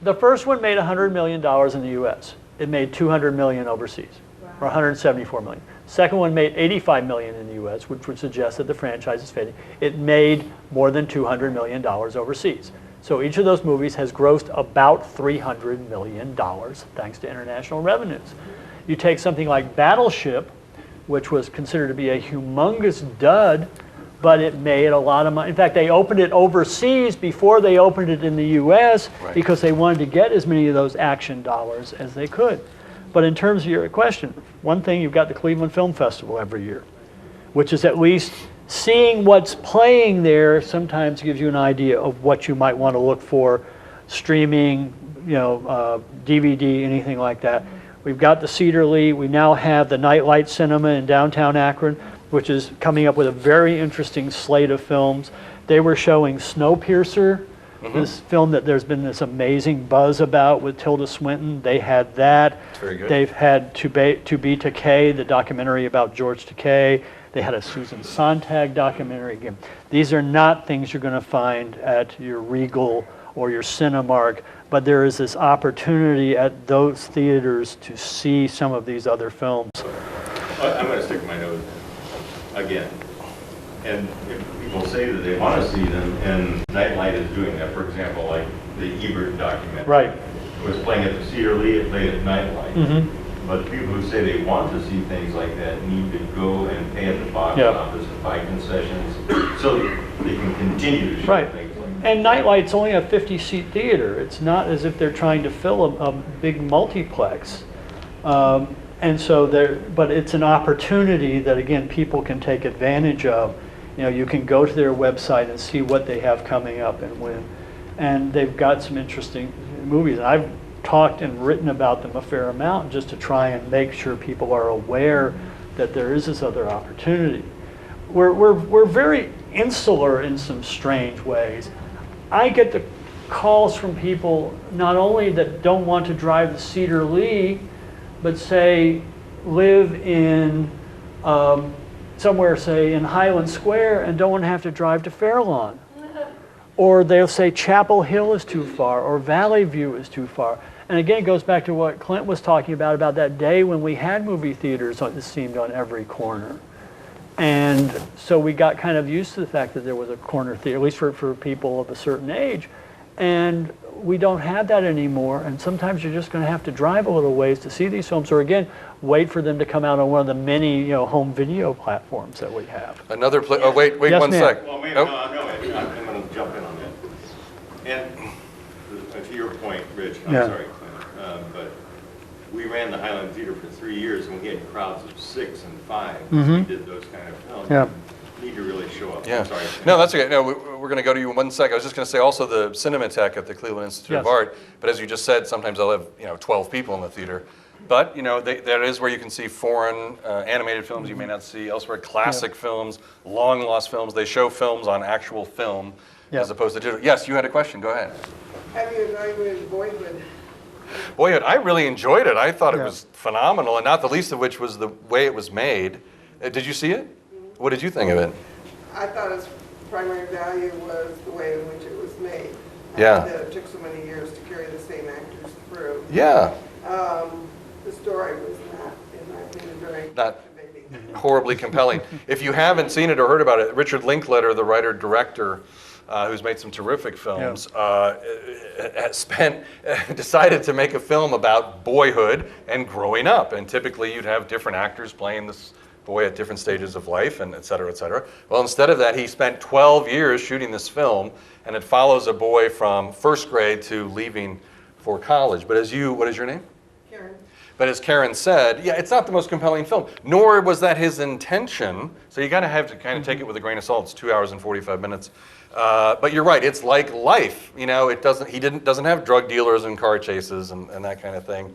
The first one made $100 million in the U.S. It made $200 million overseas, or $174 million. Second one made $85 million in the U.S., which would suggest that the franchise is fading. It made more than $200 million overseas. So each of those movies has grossed about $300 million thanks to international revenues. You take something like Battleship, which was considered to be a humongous dud, but it made a lot of money. In fact, they opened it overseas before they opened it in the U.S. because they wanted to get as many of those action dollars as they could. But in terms of your question, one thing, you've got the Cleveland Film Festival every year, which is at least seeing what's playing there sometimes gives you an idea of what you might want to look for, streaming, DVD, anything like that. We've got the Cedar Lee. We now have the Nightlight Cinema in downtown Akron, which is coming up with a very interesting slate of films. They were showing Snowpiercer, this film that there's been this amazing buzz about with Tilda Swinton. They had that. Very good. They've had To Be Takei, the documentary about George Takei. They had a Susan Sontag documentary. Again, these are not things you're going to find at your Regal or your Cinemark, but there is this opportunity at those theaters to see some of these other films. I'm going to stick my nose in again. And if people say that they want to see them, and Nightlight is doing that, for example, like the Ebert documentary. Right. It was playing at the Cedar Lee, it played at Nightlight. But people who say they want to see things like that need to go and pay at the box office and buy concessions so they can continue to show things like that. And Nightlight's only a 50-seat theater. It's not as if they're trying to fill a big multiplex. And so but it's an opportunity that, again, people can take advantage of. You can go to their website and see what they have coming up and when. And they've got some interesting movies. And I've talked and written about them a fair amount just to try and make sure people are aware that there is this other opportunity. We're very insular in some strange ways. I get the calls from people not only that don't want to drive the Cedar Lee, but say live in somewhere, say in Highland Square, and don't want to have to drive to Fairlawn. Or they'll say Chapel Hill is too far, or Valley View is too far. And again, it goes back to what Clint was talking about that day when we had movie theaters, it seemed, on every corner. And so we got kind of used to the fact that there was a corner theater, at least for people of a certain age. And we don't have that anymore, and sometimes you're just going to have to drive a little ways to see these films, or again, wait for them to come out on one of the many, home video platforms that we have. Another place. Oh, wait yes, one sec. Well, wait, no, I'm going to jump in on that. And to your point, Rich, I'm sorry, Clint, but we ran the Highland Theater for 3 years, and we had crowds of 6 and 5 as we did those kind of films. need to really show up. Yeah. I'm sorry. No, that's okay. No, we're going to go to you in 1 second. I was just going to say also the Cinematheque at the Cleveland Institute of Yes. Art. But as you just said, sometimes they'll have 12 people in the theater. But that is where you can see foreign animated films you may not see elsewhere. Classic films, long lost films. They show films on actual film as opposed to digital. Yes, you had a question. Go ahead. Have you evaluated Boyhood? Boyhood, I really enjoyed it. I thought it was phenomenal, and not the least of which was the way it was made. Did you see it? What did you think of it? I thought its primary value was the way in which it was made. Yeah. That it took so many years to carry the same actors through. Yeah. The story was not, in my opinion, very Not captivating. horribly compelling. If you haven't seen it or heard about it, Richard Linklater, the writer-director, who's made some terrific films, decided to make a film about boyhood and growing up. And typically you'd have different actors playing this boy at different stages of life, and et cetera, et cetera. Well, instead of that, he spent 12 years shooting this film, and it follows a boy from first grade to leaving for college. But what is your name? Karen. But as Karen said, it's not the most compelling film, nor was that his intention. So you got to have to kind of take it with a grain of salt. It's 2 hours and 45 minutes. But you're right, it's like life. He doesn't have drug dealers and car chases and that kind of thing.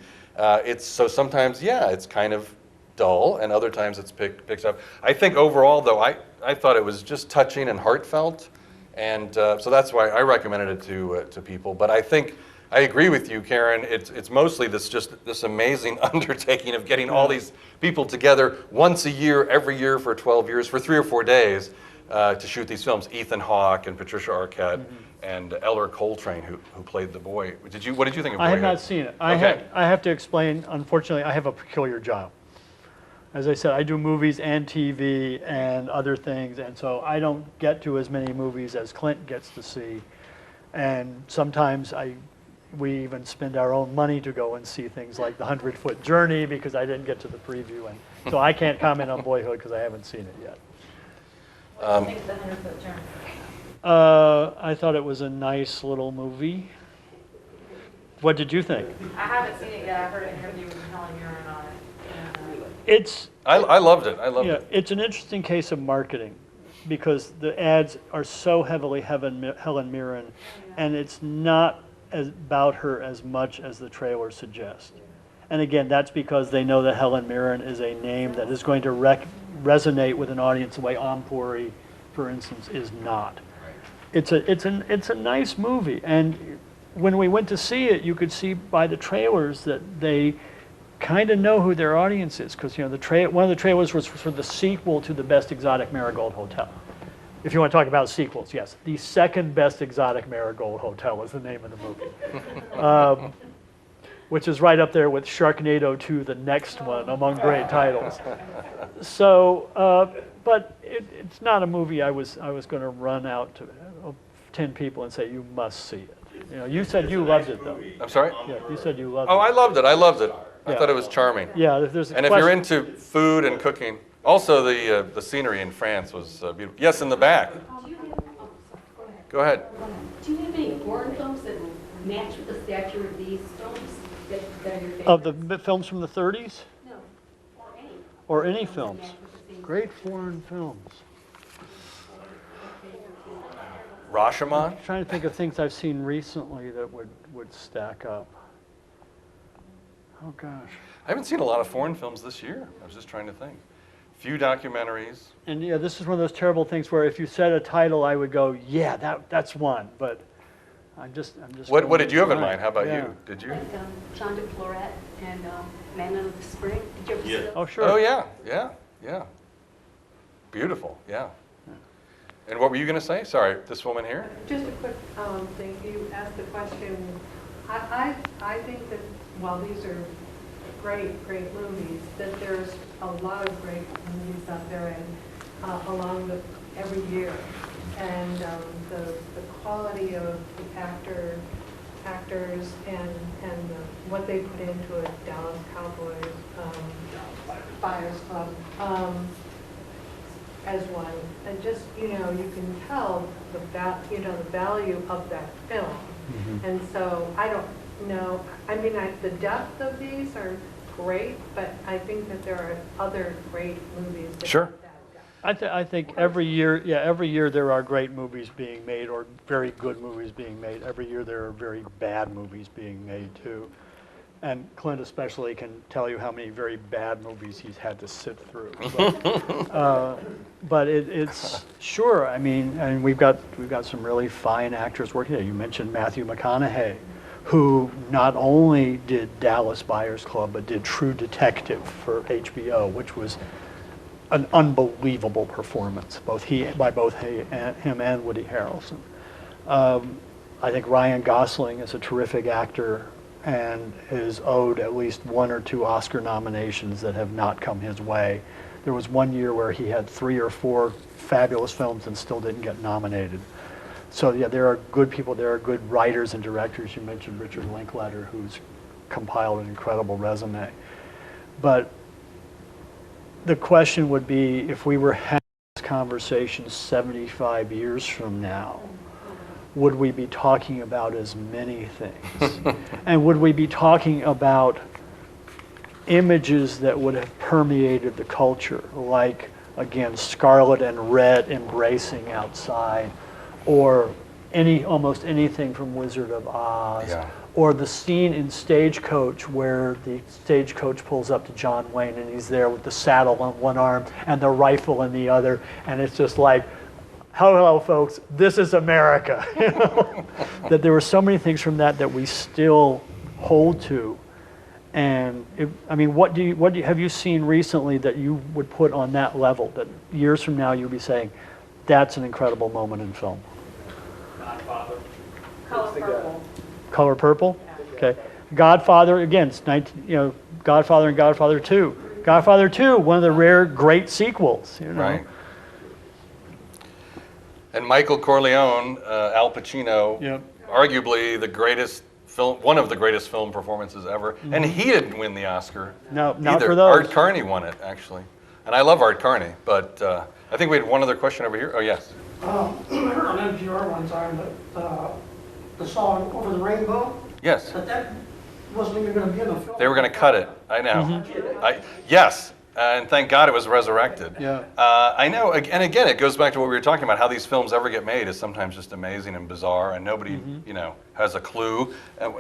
So sometimes, it's kind of dull, and other times it's picks up. I think overall, though, I thought it was just touching and heartfelt. And so that's why I recommended it to people. But I think I agree with you, Karen. It's mostly this amazing undertaking of getting all these people together once a year, every year for 12 years, for 3 or 4 days to shoot these films. Ethan Hawke and Patricia Arquette and Eller Coltrane, who played the boy. What did you think of Boyhood? I have not seen it. I have to explain. Unfortunately, I have a peculiar job. As I said, I do movies and TV and other things, and so I don't get to as many movies as Clint gets to see. And sometimes we even spend our own money to go and see things like The 100-Foot Journey because I didn't get to the preview, and so I can't comment on Boyhood because I haven't seen it yet. What do you think of the 100-Foot Journey? I thought it was a nice little movie. What did you think? I haven't seen it yet. I heard an interview with Helen Mirren on it. I loved it. I loved it. It's an interesting case of marketing because the ads are so heavily Helen Mirren, and it's not about her as much as the trailer suggests. And again, that's because they know that Helen Mirren is a name that is going to resonate with an audience the way Ampuri, for instance, is not. It's a nice movie, and when we went to see it, you could see by the trailers that they kind of know who their audience is, because one of the trailers was for the sequel to The Best Exotic Marigold Hotel. If you want to talk about sequels, yes, The Second Best Exotic Marigold Hotel is the name of the movie, which is right up there with Sharknado 2, the next one, among great titles. So, but it's not a movie I was going to run out to 10 people and say, you must see it. You said you loved it, though. I'm sorry? Yeah, you said you loved it. Oh, I loved it. I loved it. I thought it was charming. Yeah, there's a And if you're into food and cooking, also the scenery in France was beautiful. Yes, in the back. Go ahead. Do you have any foreign films that match with the stature of these films that are your favorite? Of the films from the 30s? No, or any. Or any films? Match with the themes. Great foreign films. Rashomon? I'm trying to think of things I've seen recently that would stack up. Oh, gosh. I haven't seen a lot of foreign films this year. I was just trying to think. Few documentaries. And this is one of those terrible things where if you said a title, I would go, yeah, that's one. But I'm just. What did you have in mind? How about you? Did you? Like Jean de Florette and Man of the Spring. Did you ever see those? Oh, sure. Oh, yeah. Beautiful, yeah. And what were you going to say? Sorry, this woman here? Just a quick thing. You asked the question. I think that while these are great movies, that there's a lot of great movies out there and every year. And the quality of the actors and what they put into it, Dallas Cowboys, Fires Club, as one, and just you can tell the value of that film. Mm-hmm. And so I don't know. I mean, the depth of these are great, but I think that there are other great movies. That Sure. I think every year there are great movies being made or very good movies being made. Every year there are very bad movies being made too. And Clint especially can tell you how many very bad movies he's had to sit through. But it's sure. I mean, and we've got some really fine actors working there. You mentioned Matthew McConaughey, who not only did Dallas Buyers Club but did True Detective for HBO, which was an unbelievable performance, by both him and Woody Harrelson. I think Ryan Gosling is a terrific actor and is owed at least 1 or 2 Oscar nominations that have not come his way. There was one year where he had 3 or 4 fabulous films and still didn't get nominated. So yeah, there are good people, there are good writers and directors. You mentioned Richard Linklater, who's compiled an incredible resume. But the question would be, if we were having this conversation 75 years from now, would we be talking about as many things? And would we be talking about images that would have permeated the culture, like, again, scarlet and red embracing outside, or almost anything from Wizard of Oz, or the scene in Stagecoach where the stagecoach pulls up to John Wayne and he's there with the saddle on one arm and the rifle in the other, and it's just like, hello folks, this is America. You know? That there were so many things from that we still hold to. And I mean, what have you seen recently that you would put on that level, that years from now you'll be saying, that's an incredible moment in film? Godfather. Color Purple. Color Purple? Okay. Godfather, again, it's Godfather and Godfather 2. Godfather 2, one of the rare great sequels. You know? Right. And Michael Corleone, Al Pacino, arguably the greatest film, one of the greatest film performances ever. Mm-hmm. And he didn't win the Oscar. No, either. Not for those. Art Carney won it, actually. And I love Art Carney, but I think we had one other question over here. Oh, yes. I heard on NPR one time that the song Over the Rainbow, yes, that wasn't even going to be in the film. They were going to cut it. I know. Mm-hmm. Yes. And thank God it was resurrected. Yeah. I know, and again, it goes back to what we were talking about. How these films ever get made is sometimes just amazing and bizarre, and nobody, has a clue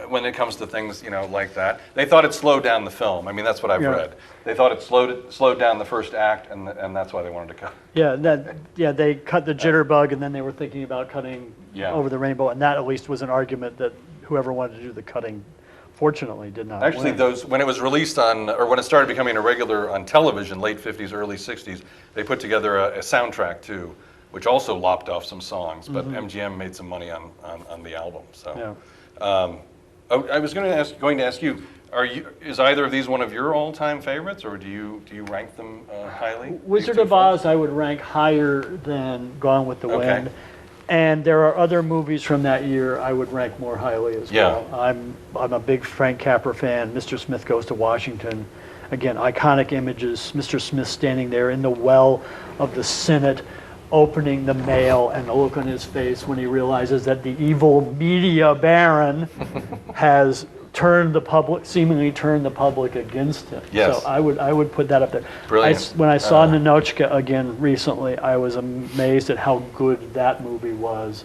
when it comes to things, like that. They thought it slowed down the film. I mean, that's what I've read. They thought it slowed down the first act, and that's why they wanted to cut. They cut the jitterbug, and then they were thinking about cutting Over the Rainbow, and that at least was an argument that whoever wanted to do the cutting, fortunately, did not Actually, win. when it was released when it started becoming a regular on television, late 50s, early 60s, they put together a soundtrack too, which also lopped off some songs, but MGM made some money on the album. So, I was going to ask you, is either of these one of your all-time favorites, or do you rank them highly? Wizard of Oz, I would rank higher than Gone with the Wind. And there are other movies from that year I would rank more highly as well. I'm a big Frank Capra fan. Mr. Smith Goes to Washington. Again, iconic images. Mr. Smith standing there in the well of the Senate, opening the mail, and the look on his face when he realizes that the evil media baron has seemingly turned the public against him. Yes. So I would put that up there. Brilliant. When I saw Ninochka again recently, I was amazed at how good that movie was,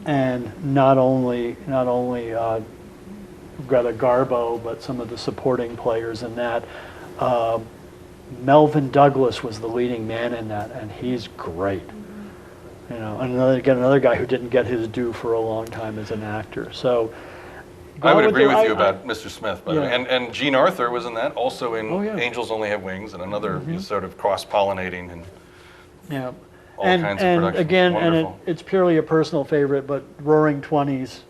and not only Greta Garbo, but some of the supporting players in that. Melvin Douglas was the leading man in that, and he's great. And another guy who didn't get his due for a long time as an actor. So. I would agree with you about Mr. Smith, by the way. And Jean Arthur was in that, also in Angels Only Have Wings, and another sort of cross-pollinating and all kinds of productions. Again, and it's purely a personal favorite, but Roaring Twenties,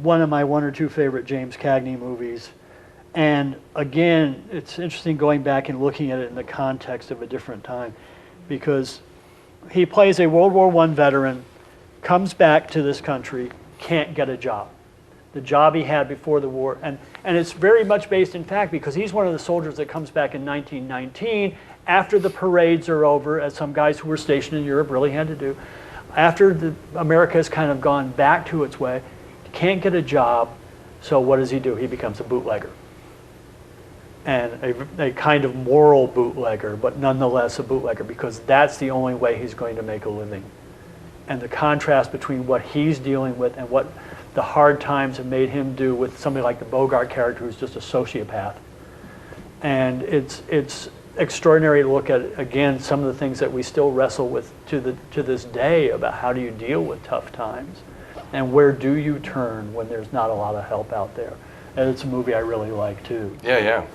one of my 1 or 2 favorite James Cagney movies. And again, it's interesting going back and looking at it in the context of a different time, because he plays a World War I veteran, comes back to this country, can't get a job. The job he had before the war, and it's very much based in fact, because he's one of the soldiers that comes back in 1919 after the parades are over, as some guys who were stationed in Europe really had to do. After America has kind of gone back to its way, he can't get a job, so what does he do? He becomes a bootlegger. and a kind of moral bootlegger, but nonetheless a bootlegger, because that's the only way he's going to make a living. And the contrast between what he's dealing with and what the hard times have made him do with somebody like the Bogart character, who's just a sociopath. And it's extraordinary to look at, again, some of the things that we still wrestle with to this day about how do you deal with tough times, and where do you turn when there's not a lot of help out there. And it's a movie I really like too. Yeah.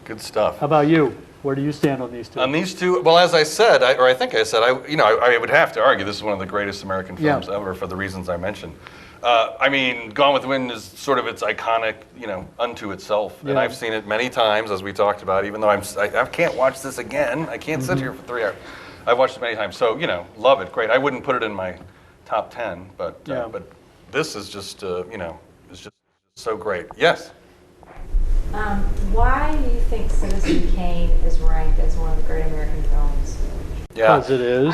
Good stuff. How about you? Where do you stand on these two? On these two, well, as I said, I think I said, I would have to argue this is one of the greatest American films ever for the reasons I mentioned. I mean, Gone with the Wind is sort of its iconic, unto itself. And I've seen it many times, as we talked about, even though I can't watch this again. I can't sit here for 3 hours. I've watched it many times. So, love it, great. I wouldn't put it in my top 10, but this is just, it's just so great. Yes? Why do you think Citizen Kane is ranked as one of the great American films? Yeah, because it is.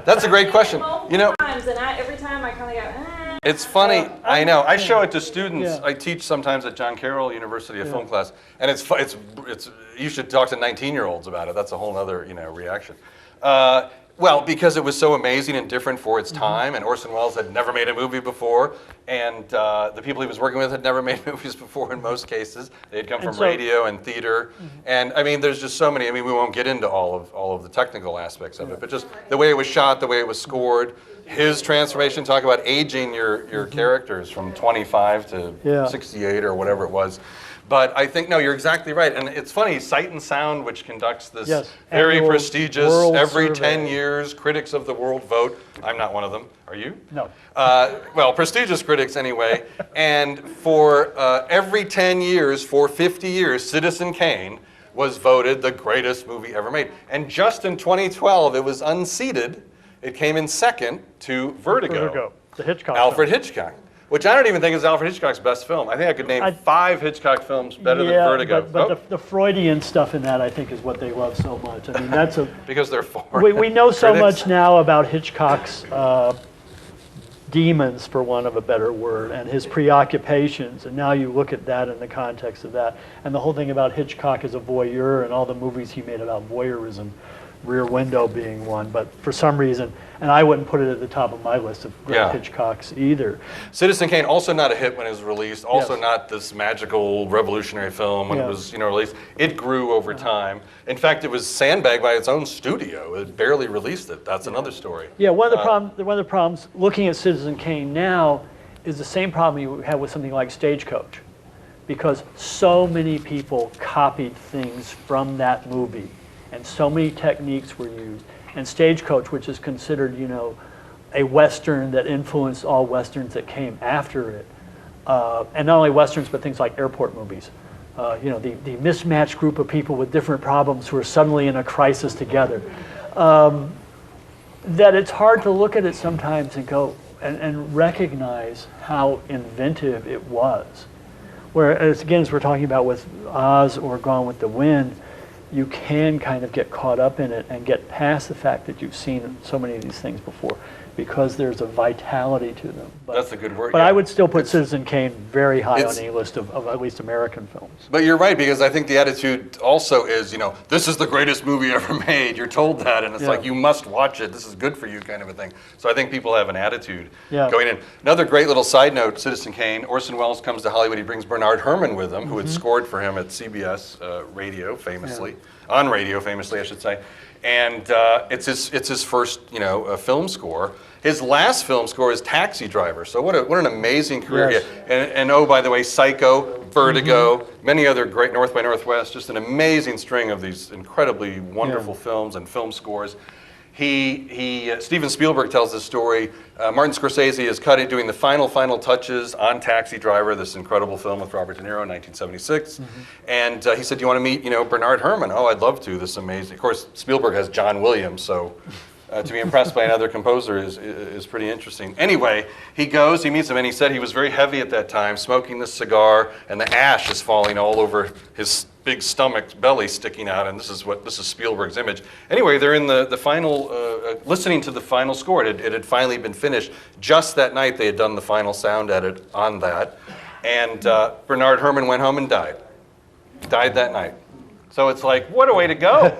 That's a great question. Times, and every time I kind of go. It's funny. I know. I show it to students. Yeah. I teach sometimes at John Carroll University of Film class, and it's you should talk to 19-year-olds about it. That's a whole other reaction. Well, because it was so amazing and different for its time, and Orson Welles had never made a movie before, and the people he was working with had never made movies before in most cases. They had come from radio and theater, and I mean, there's just so many. I mean, we won't get into all of the technical aspects of it, but just the way it was shot, the way it was scored, his transformation. Talk about aging your characters from 25 to 68 or whatever it was. But I think, no, you're exactly right. And it's funny, Sight and Sound, which conducts this very prestigious, every 10 years, critics of the world vote. I'm not one of them. Are you? No. Well, prestigious critics anyway. And for every 10 years, for 50 years, Citizen Kane was voted the greatest movie ever made. And just in 2012, it was unseated. It came in second to Vertigo. The Hitchcock Alfred Hitchcock. Which I don't even think is Alfred Hitchcock's best film. I think I could name 5 Hitchcock films better than Vertigo. But the Freudian stuff in that, I think, is what they love so much. I mean, that's because they're for we know so much now about Hitchcock's demons, for want of a better word, and his preoccupations. And now you look at that in the context of that, and the whole thing about Hitchcock as a voyeur, and all the movies he made about voyeurism. Rear Window being one, but for some reason, and I wouldn't put it at the top of my list of great Hitchcocks either. Citizen Kane, also not a hit when it was released, also not this magical revolutionary film when it was released. It grew over time. In fact, it was sandbagged by its own studio. It barely released it. That's another story. Yeah, one of the problems looking at Citizen Kane now is the same problem you have with something like Stagecoach, because so many people copied things from that movie. And so many techniques were used. And Stagecoach, which is considered, a Western that influenced all Westerns that came after it. And not only Westerns, but things like airport movies. The mismatched group of people with different problems who are suddenly in a crisis together. That it's hard to look at it sometimes and go and recognize how inventive it was. Whereas, again, as we're talking about with Oz or Gone with the Wind, you can kind of get caught up in it and get past the fact that you've seen so many of these things before, because there's a vitality to them. That's a good word. But I would still put Citizen Kane very high on the list of at least American films. But you're right, because I think the attitude also is, this is the greatest movie ever made. You're told that, and it's like, you must watch it. This is good for you, kind of a thing. So I think people have an attitude going in. Another great little side note, Citizen Kane, Orson Welles comes to Hollywood. He brings Bernard Herrmann with him, who had scored for him at CBS radio, famously. On radio, famously, I should say. And it's his first, film score. His last film score is Taxi Driver. So what an amazing career. Yes. And oh, by the way, Psycho, Vertigo, many other great, North by Northwest, just an amazing string of these incredibly wonderful films and film scores. Steven Spielberg tells this story. Martin Scorsese is doing the final touches on Taxi Driver, this incredible film with Robert De Niro in 1976. And he said, "Do you want to meet, Bernard Herrmann?" "Oh, I'd love to. This is amazing." Of course, Spielberg has John Williams, so to be impressed by another composer is pretty interesting. Anyway, he goes, he meets him, and he said he was very heavy at that time, smoking this cigar, and the ash is falling all over his big stomach, belly sticking out, and this is Spielberg's image. Anyway, they're in the final, listening to the final score. It had finally been finished. Just that night, they had done the final sound edit on that. And Bernard Herrmann went home and died. Died that night. So it's like, what a way to go.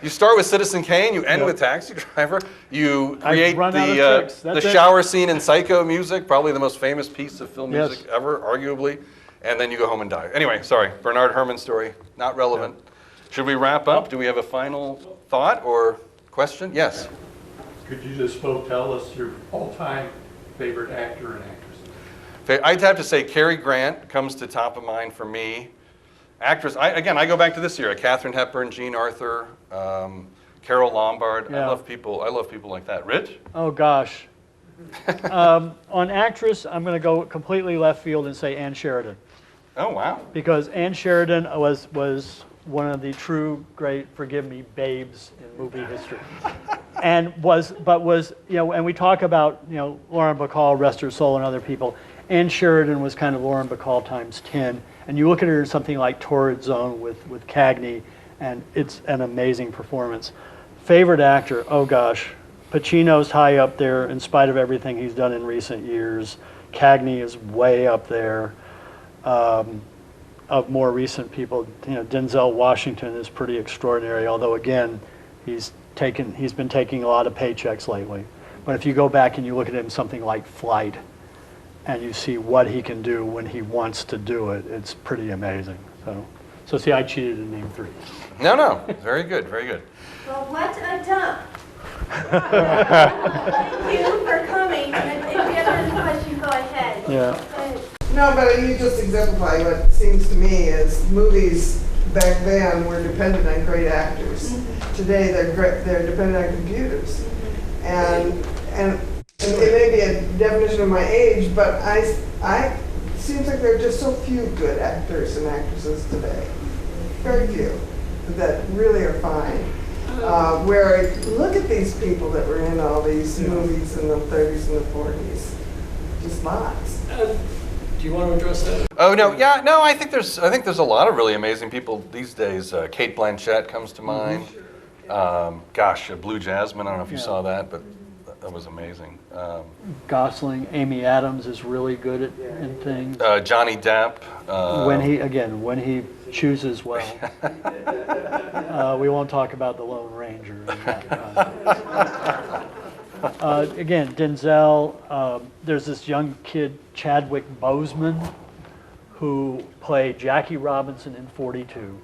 You start with Citizen Kane, you end with Taxi Driver, you create the shower scene in Psycho music, probably the most famous piece of film music ever, arguably, and then you go home and die. Anyway, sorry, Bernard Herrmann story, not relevant. Should we wrap up? Do we have a final thought or question? Yes? Could you just tell us your all-time favorite actor and actress? I'd have to say Cary Grant comes to top of mind for me. Actress, I go back to this era. Katharine Hepburn, Jean Arthur, Carole Lombard. I love people like that. Rich? Oh gosh. On actress, I'm going to go completely left field and say Ann Sheridan. Oh wow. Because Ann Sheridan was one of the true great, forgive me, babes in movie history. And and we talk about, Lauren Bacall, rest her soul, and other people. Ann Sheridan was kind of Lauren Bacall times 10. And you look at her in something like Torrid Zone with Cagney, and it's an amazing performance. Favorite actor, oh gosh, Pacino's high up there in spite of everything he's done in recent years. Cagney is way up there. Of more recent people, Denzel Washington is pretty extraordinary, although again, he's been taking a lot of paychecks lately. But if you go back and you look at him something like Flight, and you see what he can do when he wants to do it, it's pretty amazing. So see, I cheated and named 3. No, very good, very good. Well, what a dump. Thank you for coming. And if you have any questions, go ahead. Yeah. No, but you just exemplify what seems to me is movies back then were dependent on great actors. Mm-hmm. Today they're dependent on computers. Mm-hmm. And it may be a definition of my age, but I seems like there are just so few good actors and actresses today. Very few that really are fine. Where look at these people that were in all these movies in the 30s and the 40s. Just lots. Do you want to address that? Oh no, I think there's a lot of really amazing people these days. Cate Blanchett comes to mind. Blue Jasmine. I don't know if you saw that, but that was amazing. Gosling, Amy Adams is really good in things. Johnny Depp. When he chooses well. We won't talk about the Lone Ranger. Again, Denzel. There's this young kid, Chadwick Boseman, who played Jackie Robinson in 42.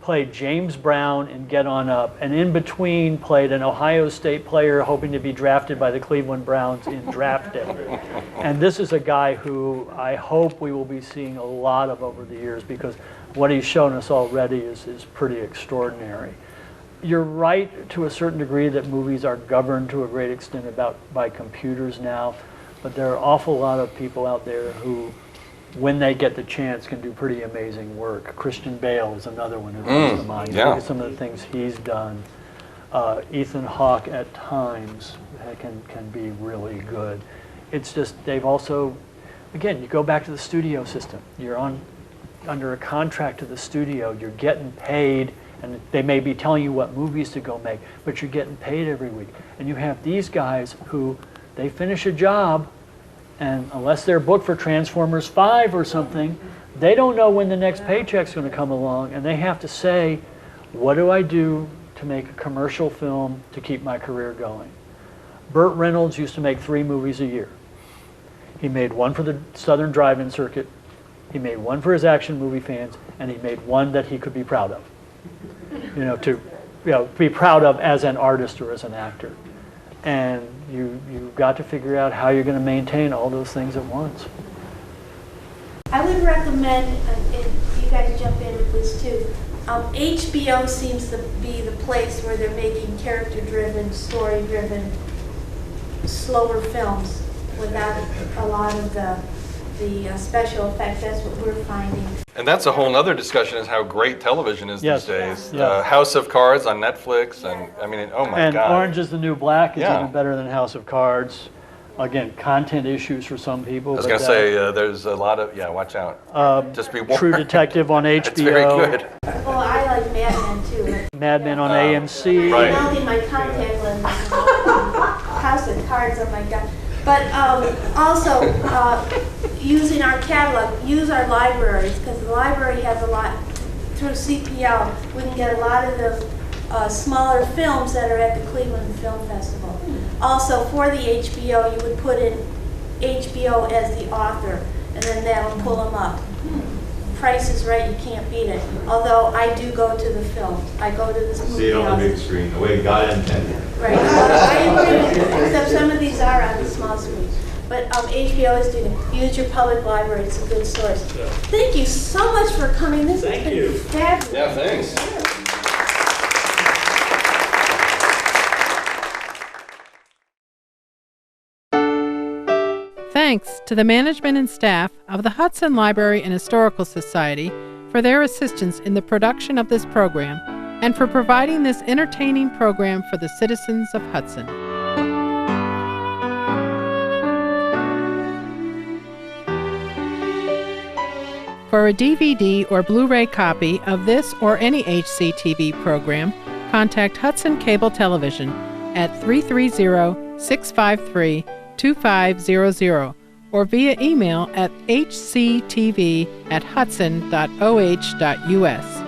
Played James Brown in Get On Up, and in between played an Ohio State player hoping to be drafted by the Cleveland Browns in draft day. And this is a guy who I hope we will be seeing a lot of over the years, because what he's shown us already is pretty extraordinary. You're right to a certain degree that movies are governed to a great extent by computers now, but there are an awful lot of people out there who, when they get the chance, can do pretty amazing work. Christian Bale is another one who comes to mind. Look at some of the things he's done. Ethan Hawke at times can be really good. It's just they've also, again, you go back to the studio system. You're under a contract to the studio. You're getting paid, and they may be telling you what movies to go make, but you're getting paid every week. And you have these guys who, they finish a job, and unless they're booked for Transformers 5 or something, they don't know when the next paycheck's going to come along, and they have to say, what do I do to make a commercial film to keep my career going? Burt Reynolds used to make 3 movies a year. He made one for the Southern Drive-In circuit, he made one for his action movie fans, and he made one that he could be proud of. To be proud of as an artist or as an actor. And you've got to figure out how you're going to maintain all those things at once. I would recommend, and you guys jump in with this too, HBO seems to be the place where they're making character-driven, story-driven, slower films without a lot of the special effects. That's what we're finding. And that's a whole other discussion, is how great television is these days. House of Cards on Netflix, and I mean, oh my God. And Orange is the New Black is even better than House of Cards. Again, content issues for some people. I was going to say, there's a lot of, watch out. Just be warned. True Detective on HBO. It's very good. Well, I like Mad Men too. Mad Men on AMC. Right. I don't need my contact lenses. House of Cards, oh my God. But also, using our catalog, use our libraries, because the library has a lot, through CPL, we can get a lot of the smaller films that are at the Cleveland Film Festival. Also, for the HBO, you would put in HBO as the author, and then that'll pull them up. Price is right, you can't beat it. Although I do go to the films. I go to this movie. See it on the house. big screen, the way God intended. Right. I agree with you, except some of these are on the small screen. But HBO is doing it. Use your public library. It's a good source. Thank you so much for coming. This has been fabulous. Yeah, thanks. Thanks to the management and staff of the Hudson Library and Historical Society for their assistance in the production of this program and for providing this entertaining program for the citizens of Hudson. For a DVD or Blu-ray copy of this or any HCTV program, contact Hudson Cable Television at 330-653-2500 or via email at hctv@hudson.oh.us.